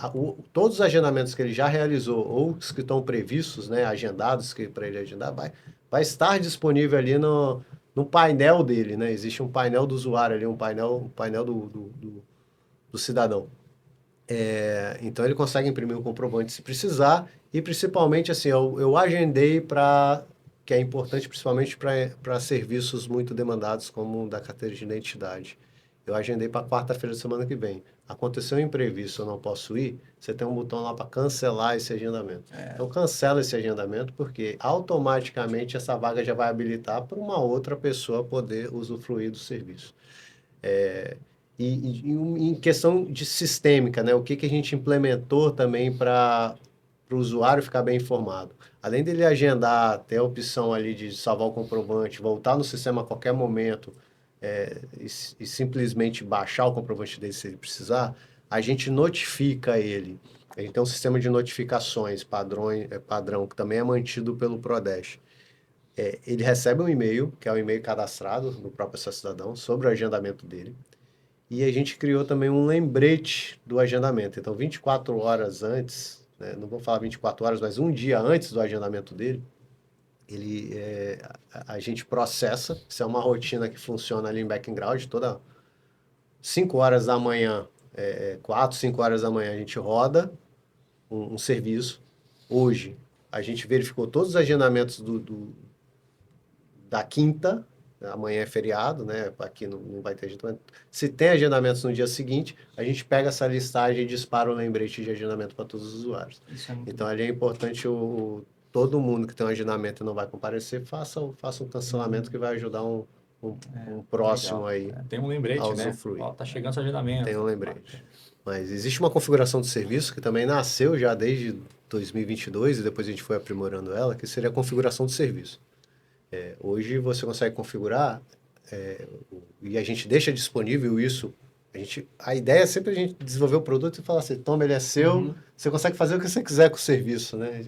todos os agendamentos que ele já realizou ou os que estão previstos, né, agendados para ele agendar, vai estar disponível ali no painel dele, né? Existe um painel do usuário ali, um painel do cidadão. Então ele consegue imprimir o comprovante se precisar e principalmente assim, eu agendei que é importante principalmente para serviços muito demandados como o da carteira de identidade. Eu agendei para quarta-feira da semana que vem. Aconteceu um imprevisto, eu não posso ir, você tem um botão lá para cancelar esse agendamento. Então cancela esse agendamento porque automaticamente essa vaga já vai habilitar para uma outra pessoa poder usufruir do serviço. E em questão de sistêmica, né? O que a gente implementou também para o usuário ficar bem informado? Além dele agendar, ter a opção ali de salvar o comprovante, voltar no sistema a qualquer momento e simplesmente baixar o comprovante dele se ele precisar, a gente notifica ele. A gente tem um sistema de notificações padrão, que também é mantido pelo Prodeste. Ele recebe um e-mail, que é o e-mail cadastrado no próprio Acesso Cidadão, sobre o agendamento dele. E a gente criou também um lembrete do agendamento. Então, 24 horas antes, né, não vou falar 24 horas, mas um dia antes do agendamento dele, a gente processa. Isso é uma rotina que funciona ali em background. Toda 5 horas da manhã, 4, 5 horas da manhã, a gente roda um serviço. Hoje, a gente verificou todos os agendamentos da quinta, amanhã é feriado, né? Aqui não vai ter agendamento. Se tem agendamentos no dia seguinte, a gente pega essa listagem e dispara o lembrete de agendamento para todos os usuários. Isso é muito Então, ali é importante todo mundo que tem um agendamento e não vai comparecer, faça um cancelamento que vai ajudar um próximo Legal. aí Tem um lembrete, a né? usufruir. Ó, tá chegando seu agendamento. Tem um lembrete. Mas existe uma configuração do serviço que também nasceu já desde 2022 e depois a gente foi aprimorando ela, que seria a configuração do serviço. Hoje você consegue configurar e a gente deixa disponível isso. A ideia é sempre a gente desenvolver o produto e falar assim, toma, ele é seu, você consegue fazer o que você quiser com o serviço, né?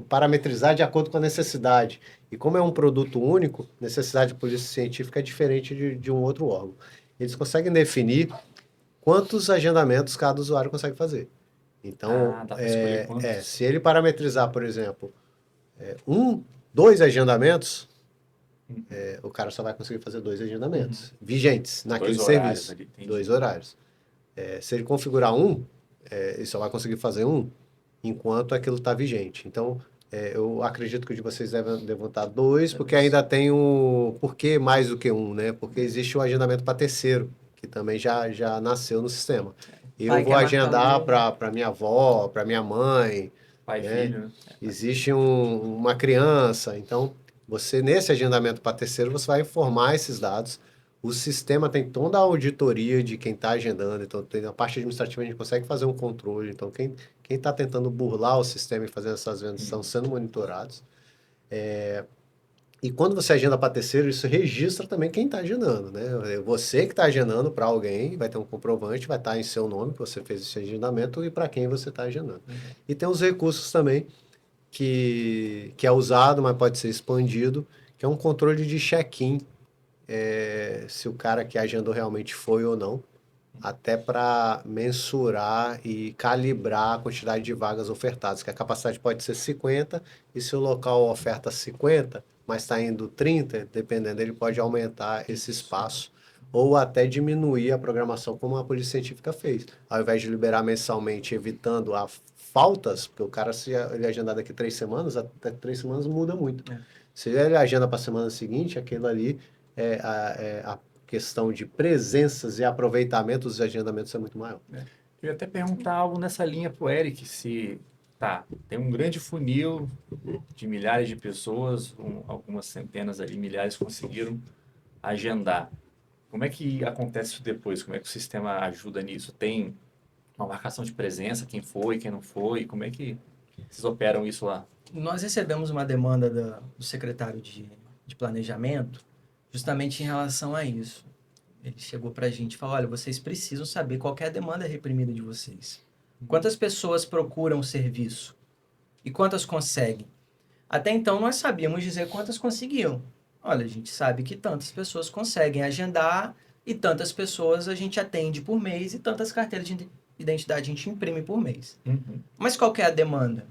Parametrizar de acordo com a necessidade. E como é um produto único, necessidade de polícia científica é diferente de um outro órgão. Eles conseguem definir quantos agendamentos cada usuário consegue fazer. Então, dá pra escolher quantos. se ele parametrizar, por exemplo, 2 agendamentos, o cara só vai conseguir fazer 2 agendamentos vigentes naquele serviço. Ali, 2 horários. Se ele configurar ele só vai conseguir fazer enquanto aquilo está vigente. Então, eu acredito que o de vocês devem estar 2, porque ainda tem por que mais do que 1, né? Porque existe o agendamento para terceiro, que também já nasceu no sistema. Eu vou agendar para minha avó, para minha mãe. Pai e filho, né? Existe uma criança, então você nesse agendamento para terceiro você vai informar esses dados. O sistema tem toda a auditoria de quem está agendando, então tem a parte administrativa a gente consegue fazer um controle. Então quem está tentando burlar o sistema e fazendo essas vendas estão sendo monitorados. E quando você agenda para terceiro, isso registra também quem está agendando, né? Você que está agendando para alguém, vai ter um comprovante, vai estar em seu nome que você fez esse agendamento e para quem você está agendando. E tem os recursos também que é usado, mas pode ser expandido, que é um controle de check-in, se o cara que agendou realmente foi ou não, até para mensurar e calibrar a quantidade de vagas ofertadas, que a capacidade pode ser 50, e se o local oferta 50, mas está indo 30, dependendo, ele pode aumentar esse espaço ou até diminuir a programação, como a Polícia Científica fez. Ao invés de liberar mensalmente, evitando faltas, porque o cara, se ele agendar daqui 3 semanas, até 3 semanas muda muito. Se ele agenda para a semana seguinte, aquilo ali, a questão de presenças e aproveitamento dos agendamentos é muito maior. Eu ia até perguntar algo nessa linha pro Eric, se tem um grande funil de milhares de pessoas, algumas centenas ali, milhares conseguiram agendar. Como é que acontece isso depois? Como é que o sistema ajuda nisso? Tem uma marcação de presença, quem foi, quem não foi? Como é que vocês operam isso lá? Nós recebemos uma demanda do secretário de Planejamento justamente em relação a isso. Ele chegou para a gente e falou, olha, vocês precisam saber qual que é a demanda reprimida de vocês. Quantas pessoas procuram o serviço? E quantas conseguem? Até então, nós sabíamos dizer quantas conseguiam. Olha, a gente sabe que tantas pessoas conseguem agendar e tantas pessoas a gente atende por mês e tantas carteiras de identidade a gente imprime por mês. Mas qual que é a demanda?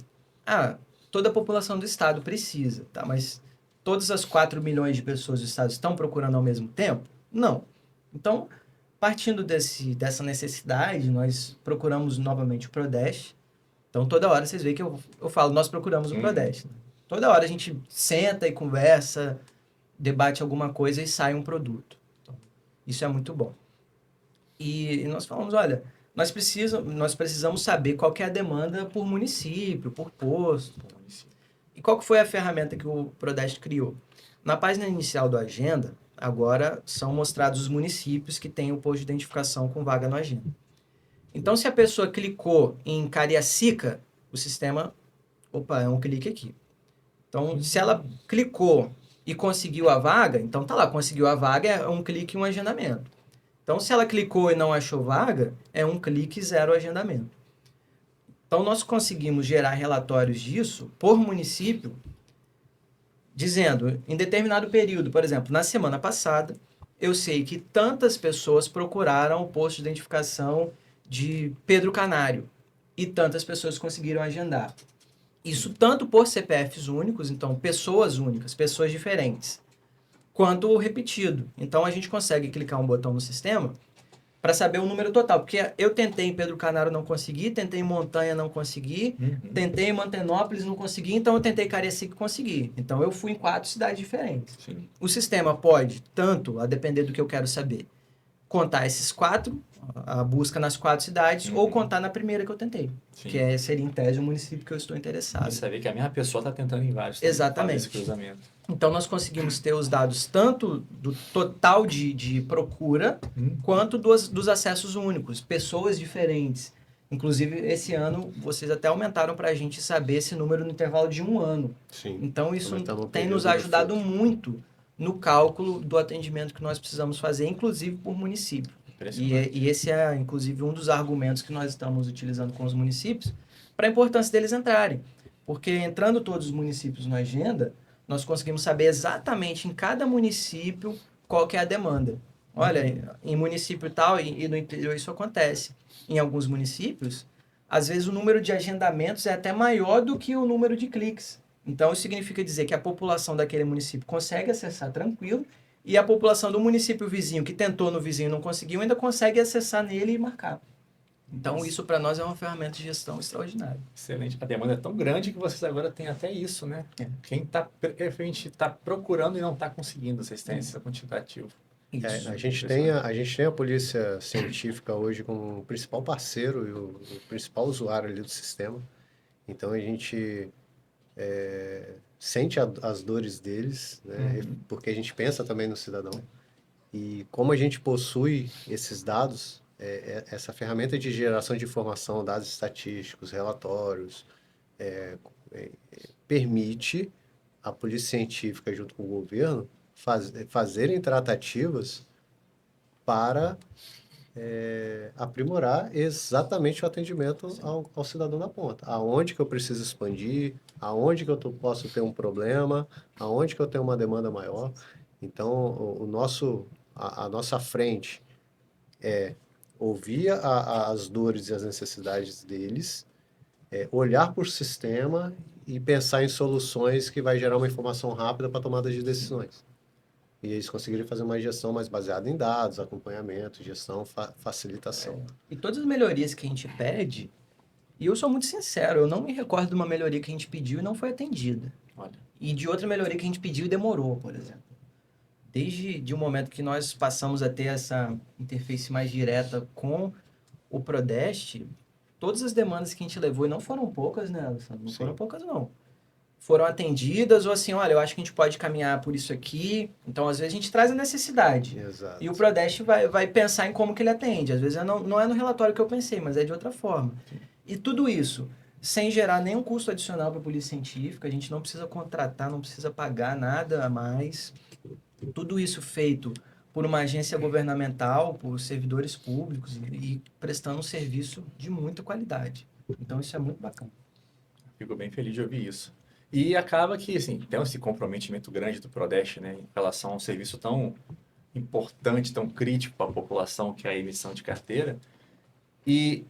Toda a população do estado precisa, tá? Mas todas as 4 milhões de pessoas do estado estão procurando ao mesmo tempo? Não. Então, partindo dessa necessidade, nós procuramos novamente o Prodeste. Então, toda hora vocês veem que eu falo, nós procuramos o Prodeste. Toda hora a gente senta e conversa, debate alguma coisa e sai um produto. Então, isso é muito bom. E nós falamos, olha, nós precisamos saber qual que é a demanda por município, por posto. E qual que foi a ferramenta que o Prodeste criou? Na página inicial do Agenda, agora são mostrados os municípios que têm o posto de identificação com vaga no Agenda. Então, se a pessoa clicou em Cariacica, o sistema, é um clique aqui. Então, se ela clicou e conseguiu a vaga, então tá lá, conseguiu a vaga, é um clique e um agendamento. Então, se ela clicou e não achou vaga, é um clique e 0 agendamento. Então, nós conseguimos gerar relatórios disso por município, dizendo, em determinado período, por exemplo, na semana passada, eu sei que tantas pessoas procuraram o posto de identificação de Pedro Canário e tantas pessoas conseguiram agendar. Isso tanto por CPFs únicos, então pessoas únicas, pessoas diferentes, quanto repetido. Então a gente consegue clicar um botão no sistema para saber o número total. Porque eu tentei em Pedro Canaro, não consegui, tentei em Montanha, não consegui, tentei em Mantenópolis, não consegui, então eu tentei Cariacica e consegui. Então eu fui em 4 cidades diferentes. Sim. O sistema pode, tanto, a depender do que eu quero saber, contar esses 4, a busca nas 4 cidades, ou contar na primeira que eu tentei, Sim. que seria em tese o município que eu estou interessado. Você vê que a mesma pessoa está tentando em vários. Exatamente. Esse cruzamento. Então, nós conseguimos ter os dados tanto do total de procura, quanto dos acessos únicos, pessoas diferentes. Inclusive, esse ano, vocês até aumentaram para a gente saber esse número no intervalo de 1 ano. Sim. Então, isso tem nos ajudado muito no cálculo do atendimento que nós precisamos fazer, inclusive por município. E esse é, inclusive, um dos argumentos que nós estamos utilizando com os municípios para a importância deles entrarem. Porque entrando todos os municípios na agenda, nós conseguimos saber exatamente em cada município qual que é a demanda. Olha, em município tal e no interior isso acontece. Em alguns municípios, às vezes o número de agendamentos é até maior do que o número de cliques. Então, isso significa dizer que a população daquele município consegue acessar tranquilo e a população do município vizinho, que tentou no vizinho e não conseguiu, ainda consegue acessar nele e marcar. Então, isso para nós é uma ferramenta de gestão extraordinária. Excelente. A demanda é tão grande que vocês agora têm até isso, né? Quem está procurando e não está conseguindo, vocês têm esse quantitativo. A gente tem a polícia científica hoje como o principal parceiro e o principal usuário ali do sistema. Então, a gente sente as dores deles, né? Porque a gente pensa também no cidadão. E como a gente possui esses dados, essa ferramenta de geração de informação, dados estatísticos, relatórios, permite a polícia científica, junto com o governo, fazerem tratativas para aprimorar exatamente o atendimento ao cidadão na ponta. Aonde que eu preciso expandir, aonde que eu posso ter um problema, aonde que eu tenho uma demanda maior. Então, a nossa frente é ouvir as dores e as necessidades deles, olhar por sistema e pensar em soluções que vai gerar uma informação rápida para tomada de decisões. E eles conseguirem fazer uma gestão mais baseada em dados, acompanhamento, gestão, facilitação. E todas as melhorias que a gente pede, e eu sou muito sincero, eu não me recordo de uma melhoria que a gente pediu e não foi atendida. Olha. E de outra melhoria que a gente pediu e demorou, por exemplo. Desde o momento que nós passamos a ter essa interface mais direta com o Prodeste, todas as demandas que a gente levou, e não foram poucas, né, Alessandro? Não foram poucas, não. Foram atendidas, ou assim, olha, eu acho que a gente pode caminhar por isso aqui. Então, às vezes, a gente traz a necessidade. Exato. E o Prodeste vai pensar em como que ele atende. Às vezes, não é no relatório que eu pensei, mas é de outra forma. Sim. E tudo isso, sem gerar nenhum custo adicional para a polícia científica, a gente não precisa contratar, não precisa pagar nada a mais. Tudo isso feito por uma agência governamental, por servidores públicos e prestando um serviço de muita qualidade. Então, isso é muito bacana. Fico bem feliz de ouvir isso. E acaba que, assim, tem esse comprometimento grande do Prodeste, né, em relação a um serviço tão importante, tão crítico para a população, que é a emissão de carteira. E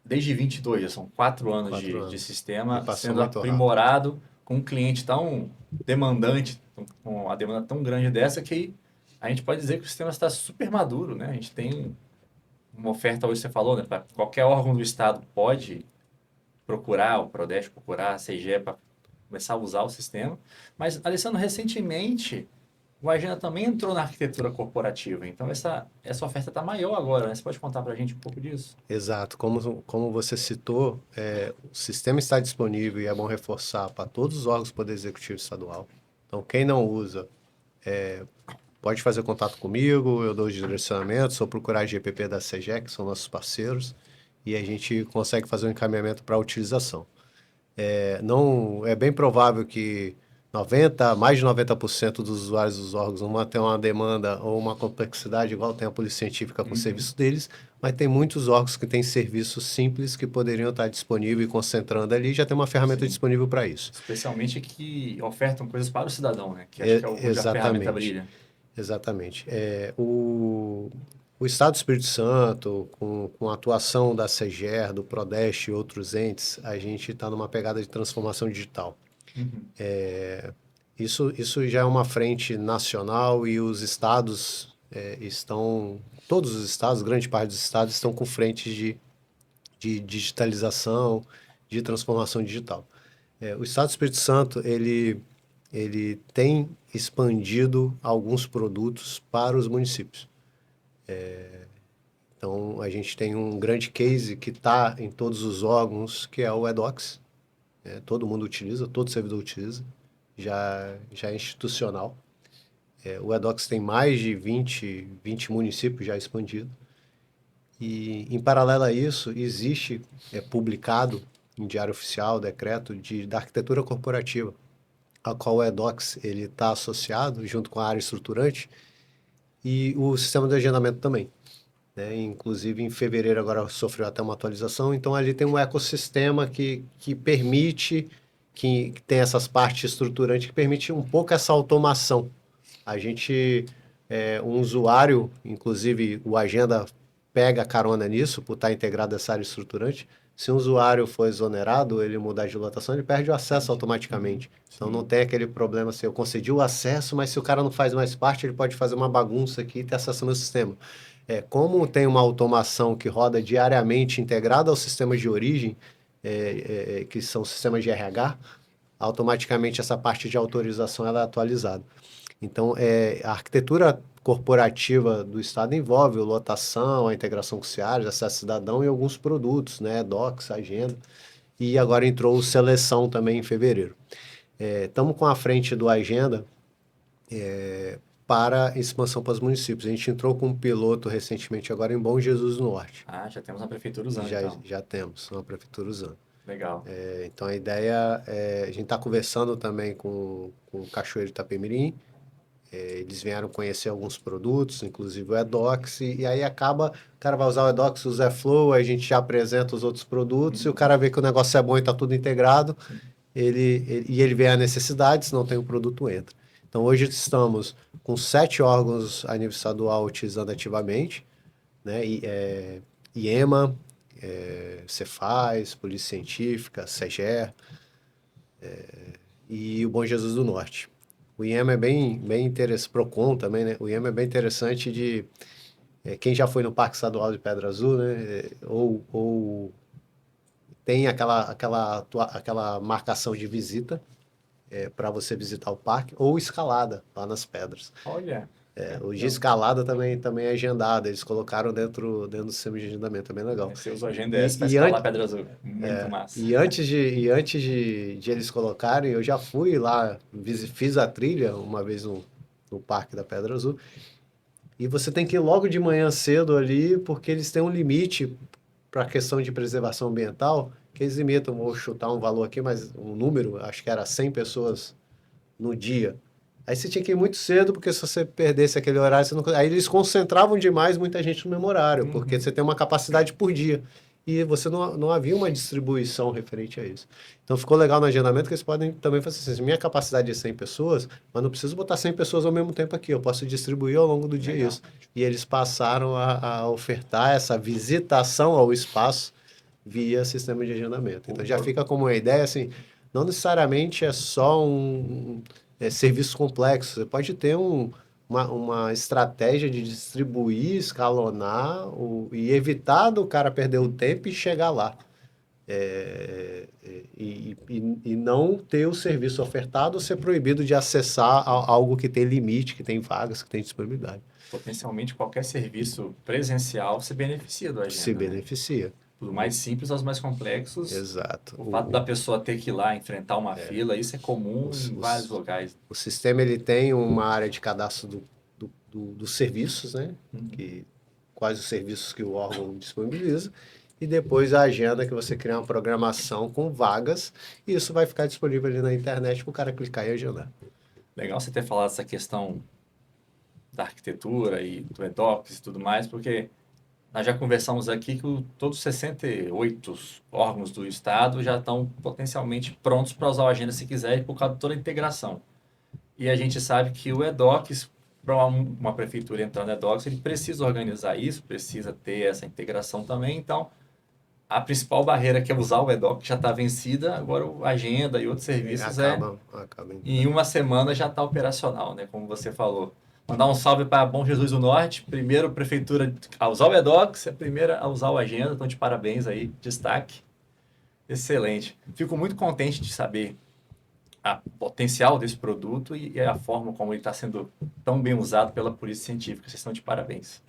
desde 22, já são 4 anos de sistema sendo aprimorado, com um cliente tão demandante, com a demanda tão grande dessa, que a gente pode dizer que o sistema está super maduro, né? A gente tem uma oferta, hoje você falou, né? Qualquer órgão do Estado pode procurar o Prodeste, procurar a CGE para começar a usar o sistema. Mas, Alessandro, recentemente, o Agenda também entrou na arquitetura corporativa. Então, essa oferta está maior agora, né? Você pode contar para a gente um pouco disso? Exato. Como você citou, o sistema está disponível e é bom reforçar para todos os órgãos do Poder Executivo Estadual. Então, quem não usa, pode fazer contato comigo, eu dou os direcionamentos, ou procurar a GPP da CGE, que são nossos parceiros, e a gente consegue fazer um encaminhamento para a utilização. É bem provável que mais de 90% dos usuários dos órgãos vão ter uma demanda ou uma complexidade igual tem a Polícia Científica com o serviço deles, mas tem muitos órgãos que têm serviços simples que poderiam estar disponíveis e concentrando ali, já tem uma ferramenta disponível para isso. Especialmente que ofertam coisas para o cidadão, né? Que acho que é onde a ferramenta brilha. Exatamente. O Estado do Espírito Santo, com a atuação da CGER, do Prodeste e outros entes, a gente está numa pegada de transformação digital. Isso já é uma frente nacional e os estados todos os estados, grande parte dos estados, estão com frentes de digitalização, de transformação digital. O Estado do Espírito Santo, ele tem expandido alguns produtos para os municípios. Então, a gente tem um grande case que está em todos os órgãos, que é o eDocs. Todo mundo utiliza, todo servidor utiliza, já é institucional. O eDocs tem mais de 20 municípios já expandidos. E, em paralelo a isso, existe publicado em Diário Oficial, decreto da arquitetura corporativa, a qual o eDocs está associado, junto com a área estruturante, e o sistema de agendamento também. Inclusive, em fevereiro agora sofreu até uma atualização, então ali tem um ecossistema que permite, que tem essas partes estruturantes, que permite um pouco essa automação. Um usuário, inclusive o Agenda pega carona nisso, por estar integrado essa área estruturante. Se um usuário for exonerado, ele mudar de lotação, ele perde o acesso automaticamente. Então não tem aquele problema se eu concedi o acesso, mas se o cara não faz mais parte, ele pode fazer uma bagunça aqui e ter acesso ao meu sistema. Como tem uma automação que roda diariamente integrada aos sistemas de origem, que são sistemas de RH, automaticamente essa parte de autorização ela é atualizada. Então, a arquitetura corporativa do Estado envolve lotação, a integração com Ciares, acesso cidadão e alguns produtos, Docs, Agenda, e agora entrou o Seleção também em fevereiro. Estamos com a frente do Agenda para expansão para os municípios. A gente entrou com um piloto recentemente agora em Bom Jesus do Norte. Já temos uma prefeitura usando, Já temos uma prefeitura usando. Legal. Então, a ideia a gente está conversando também com o Cachoeiro Itapemirim. Eles vieram conhecer alguns produtos, inclusive o eDocs, e aí o cara vai usar o eDocs, o Zeflow, aí a gente já apresenta os outros produtos, e o cara vê que o negócio é bom e está tudo integrado, ele vê a necessidade, se não tem o produto, entra. Então, hoje estamos com 7 órgãos a nível estadual utilizando ativamente, IEMA, Cefaz, Polícia Científica, SEGER, e o Bom Jesus do Norte. O IEMA é bem interessante, PROCON também, né? O IEMA é bem interessante de... quem já foi no Parque Estadual de Pedra Azul, né? Ou tem aquela marcação de visita para você visitar o parque, ou escalada lá nas pedras. Olha! O de escalada também é agendado, eles colocaram dentro do sistema de agendamento, é bem legal. Você usa o Agenda S para escalar Pedra Azul, muito massa. E antes de eles colocarem, eu já fui lá, fiz a trilha uma vez no Parque da Pedra Azul, e você tem que ir logo de manhã cedo ali, porque eles têm um limite para a questão de preservação ambiental, que eles limitam, vou chutar um valor aqui, mas um número, acho que era 100 pessoas no dia. Aí você tinha que ir muito cedo, porque se você perdesse aquele horário, aí eles concentravam demais muita gente no mesmo horário, porque você tem uma capacidade por dia. E você não havia uma distribuição referente a isso. Então ficou legal no agendamento que eles podem também fazer assim, minha capacidade é 100 pessoas, mas não preciso botar 100 pessoas ao mesmo tempo aqui, eu posso distribuir ao longo do dia isso. E eles passaram a ofertar essa visitação ao espaço via sistema de agendamento. Então já fica como uma ideia assim, não necessariamente é só serviço complexo, você pode ter uma estratégia de distribuir, escalonar e evitar do cara perder o tempo e chegar lá. E não ter o serviço ofertado ou ser proibido de acessar algo que tem limite, que tem vagas, que tem disponibilidade. Potencialmente qualquer serviço presencial se beneficia do Agenda. Se beneficia. Do mais simples aos mais complexos. Exato. O fato da pessoa ter que ir lá enfrentar uma fila, isso é comum em vários locais. O sistema ele tem uma área de cadastro dos serviços, né? Quais os serviços que o órgão disponibiliza, e depois a agenda que você cria uma programação com vagas, e isso vai ficar disponível ali na internet para o cara clicar e agendar. Legal você ter falado essa questão da arquitetura e do eDocs e tudo mais, porque nós já conversamos aqui que todos os 68 órgãos do Estado já estão potencialmente prontos para usar o Agenda se quiser, por causa de toda a integração. E a gente sabe que o eDocs, para uma prefeitura entrar no eDocs, ele precisa organizar isso, precisa ter essa integração também. Então, a principal barreira que é usar o eDocs já está vencida, agora o Agenda e outros serviços acaba em uma semana já está operacional, né? Como você falou. Mandar um salve para Bom Jesus do Norte, primeiro prefeitura a usar o Edox, a primeira a usar o Agenda, então de parabéns aí, destaque. Excelente. Fico muito contente de saber o potencial desse produto e a forma como ele está sendo tão bem usado pela Polícia Científica. Vocês estão de parabéns.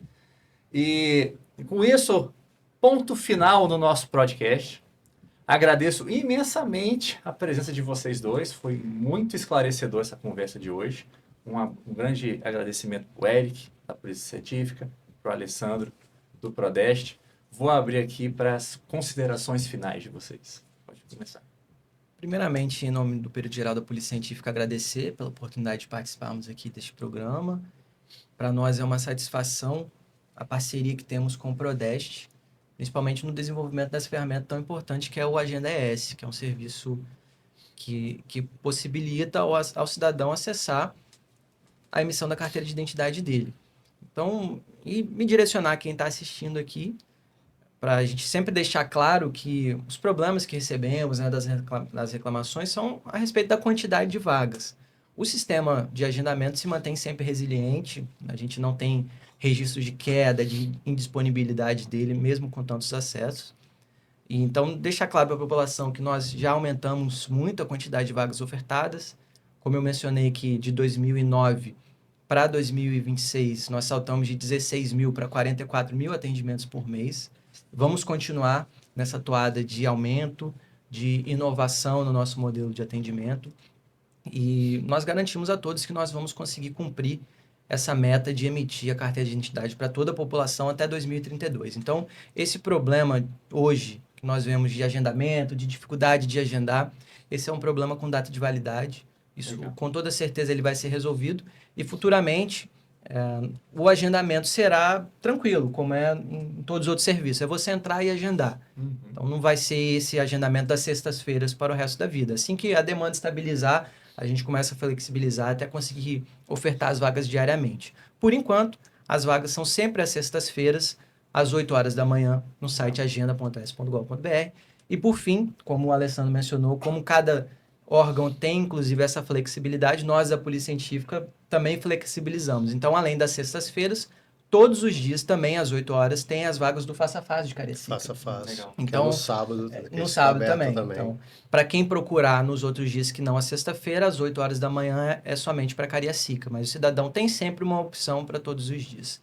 E com isso, ponto final no nosso podcast. Agradeço imensamente a presença de vocês dois. Foi muito esclarecedor essa conversa de hoje. Um grande agradecimento para o Eric, da Polícia Científica, para o Alessandro, do Prodeste. Vou abrir aqui para as considerações finais de vocês. Pode começar. Primeiramente, em nome do Período Geral da Polícia Científica, agradecer pela oportunidade de participarmos aqui deste programa. Para nós é uma satisfação a parceria que temos com o Prodeste, principalmente no desenvolvimento dessa ferramenta tão importante que é o Agenda ES, que é um serviço que possibilita ao cidadão acessar a emissão da carteira de identidade dele. Então, e me direcionar quem está assistindo aqui, para a gente sempre deixar claro que os problemas que recebemos, né, das reclamações são a respeito da quantidade de vagas. O sistema de agendamento se mantém sempre resiliente, a gente não tem registros de queda, de indisponibilidade dele, mesmo com tantos acessos. E, então, deixar claro para a população que nós já aumentamos muito a quantidade de vagas ofertadas. Como eu mencionei que de 2009 para 2026, nós saltamos de 16 mil para 44 mil atendimentos por mês. Vamos continuar nessa toada de aumento, de inovação no nosso modelo de atendimento. E nós garantimos a todos que nós vamos conseguir cumprir essa meta de emitir a carteira de identidade para toda a população até 2032. Então, esse problema hoje que nós vemos de agendamento, de dificuldade de agendar, esse é um problema com data de validade. Isso, com toda certeza, ele vai ser resolvido. E, futuramente, o agendamento será tranquilo, como é em todos os outros serviços. É você entrar e agendar. Então, não vai ser esse agendamento das sextas-feiras para o resto da vida. Assim que a demanda estabilizar, a gente começa a flexibilizar até conseguir ofertar as vagas diariamente. Por enquanto, as vagas são sempre às sextas-feiras, às 8 horas da manhã, no site agenda.s.gov.br. E, por fim, como o Alessandro mencionou, como cada órgão tem, inclusive, essa flexibilidade, nós, da Polícia Científica, também flexibilizamos. Então, além das sextas-feiras, todos os dias, também às 8 horas, tem as vagas do Face a Face de Cariacica. Face a Face. Legal. Então, no sábado. No sábado também. Então, para quem procurar nos outros dias que não a sexta-feira, às 8 horas da manhã é somente para Cariacica. Mas o cidadão tem sempre uma opção para todos os dias.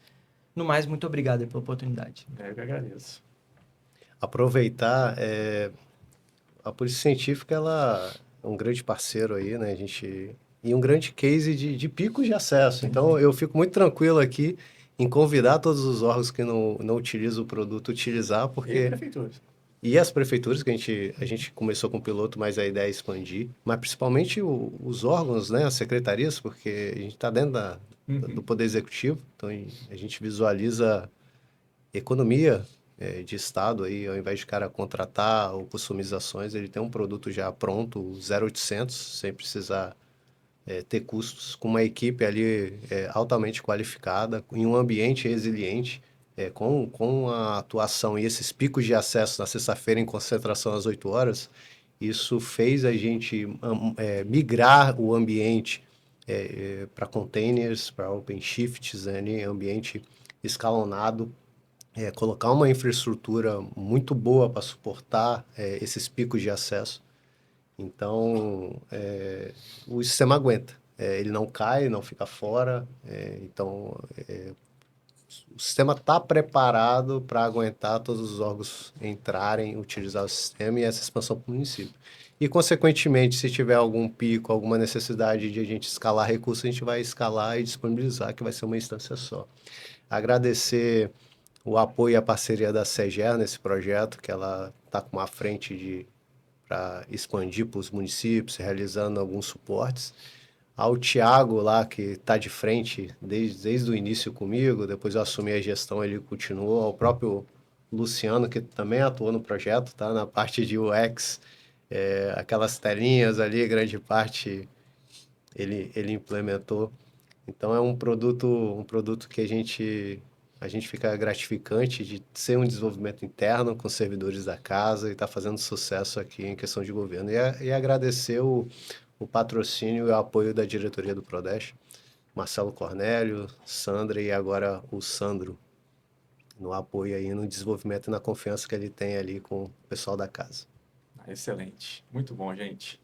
No mais, muito obrigado pela oportunidade. Eu que agradeço. Aproveitar, a Polícia Científica, ela é um grande parceiro aí, né? E um grande case de picos de acesso. Então, eu fico muito tranquilo aqui em convidar todos os órgãos que não utilizam o produto, utilizar, porque... E prefeituras. E as prefeituras, que a gente começou com o piloto, mas a ideia é expandir. Mas principalmente os órgãos, né? As secretarias, porque a gente está dentro do Poder Executivo. Então, a gente visualiza economia de Estado aí, ao invés de cara contratar ou customizações, ele tem um produto já pronto, 0800, sem precisar ter custos, com uma equipe ali altamente qualificada, em um ambiente resiliente, com a atuação e esses picos de acesso na sexta-feira em concentração às 8 horas, isso fez a gente migrar o ambiente para containers, para OpenShifts, ambiente escalonado, colocar uma infraestrutura muito boa para suportar esses picos de acesso. Então, o sistema aguenta. Ele não cai, não fica fora. Então, o sistema está preparado para aguentar todos os órgãos entrarem, utilizar o sistema e essa expansão para o município. E, consequentemente, se tiver algum pico, alguma necessidade de a gente escalar recursos, a gente vai escalar e disponibilizar, que vai ser uma instância só. Agradecer o apoio e a parceria da CEGER nesse projeto, que ela está com uma frente para expandir para os municípios, realizando alguns suportes. Ao Tiago lá, que está de frente desde o início comigo, depois eu assumi a gestão, ele continuou. Ao próprio Luciano, que também atuou no projeto, tá? Na parte de UX, aquelas telinhas ali, grande parte ele implementou. Então é um produto que a gente fica gratificante de ser um desenvolvimento interno com servidores da casa e está fazendo sucesso aqui em questão de governo. E agradecer o patrocínio e o apoio da diretoria do Prodeste. Marcelo Cornélio, Sandra e agora o Sandro, no apoio aí, no desenvolvimento e na confiança que ele tem ali com o pessoal da casa. Excelente. Muito bom, gente.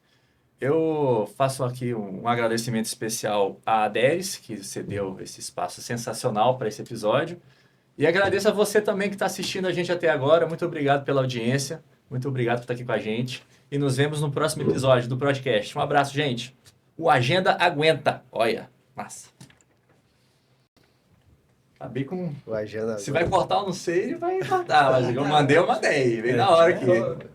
Eu faço aqui um agradecimento especial à Adéris, que cedeu esse espaço sensacional para esse episódio. E agradeço a você também que está assistindo a gente até agora. Muito obrigado pela audiência. Muito obrigado por estar aqui com a gente. E nos vemos no próximo episódio do podcast. Um abraço, gente. O Agenda aguenta. Olha, massa. Acabei com... O Agenda Se vai cortar, eu não sei, vai cortar. Mas eu mandei. Vem na hora aqui.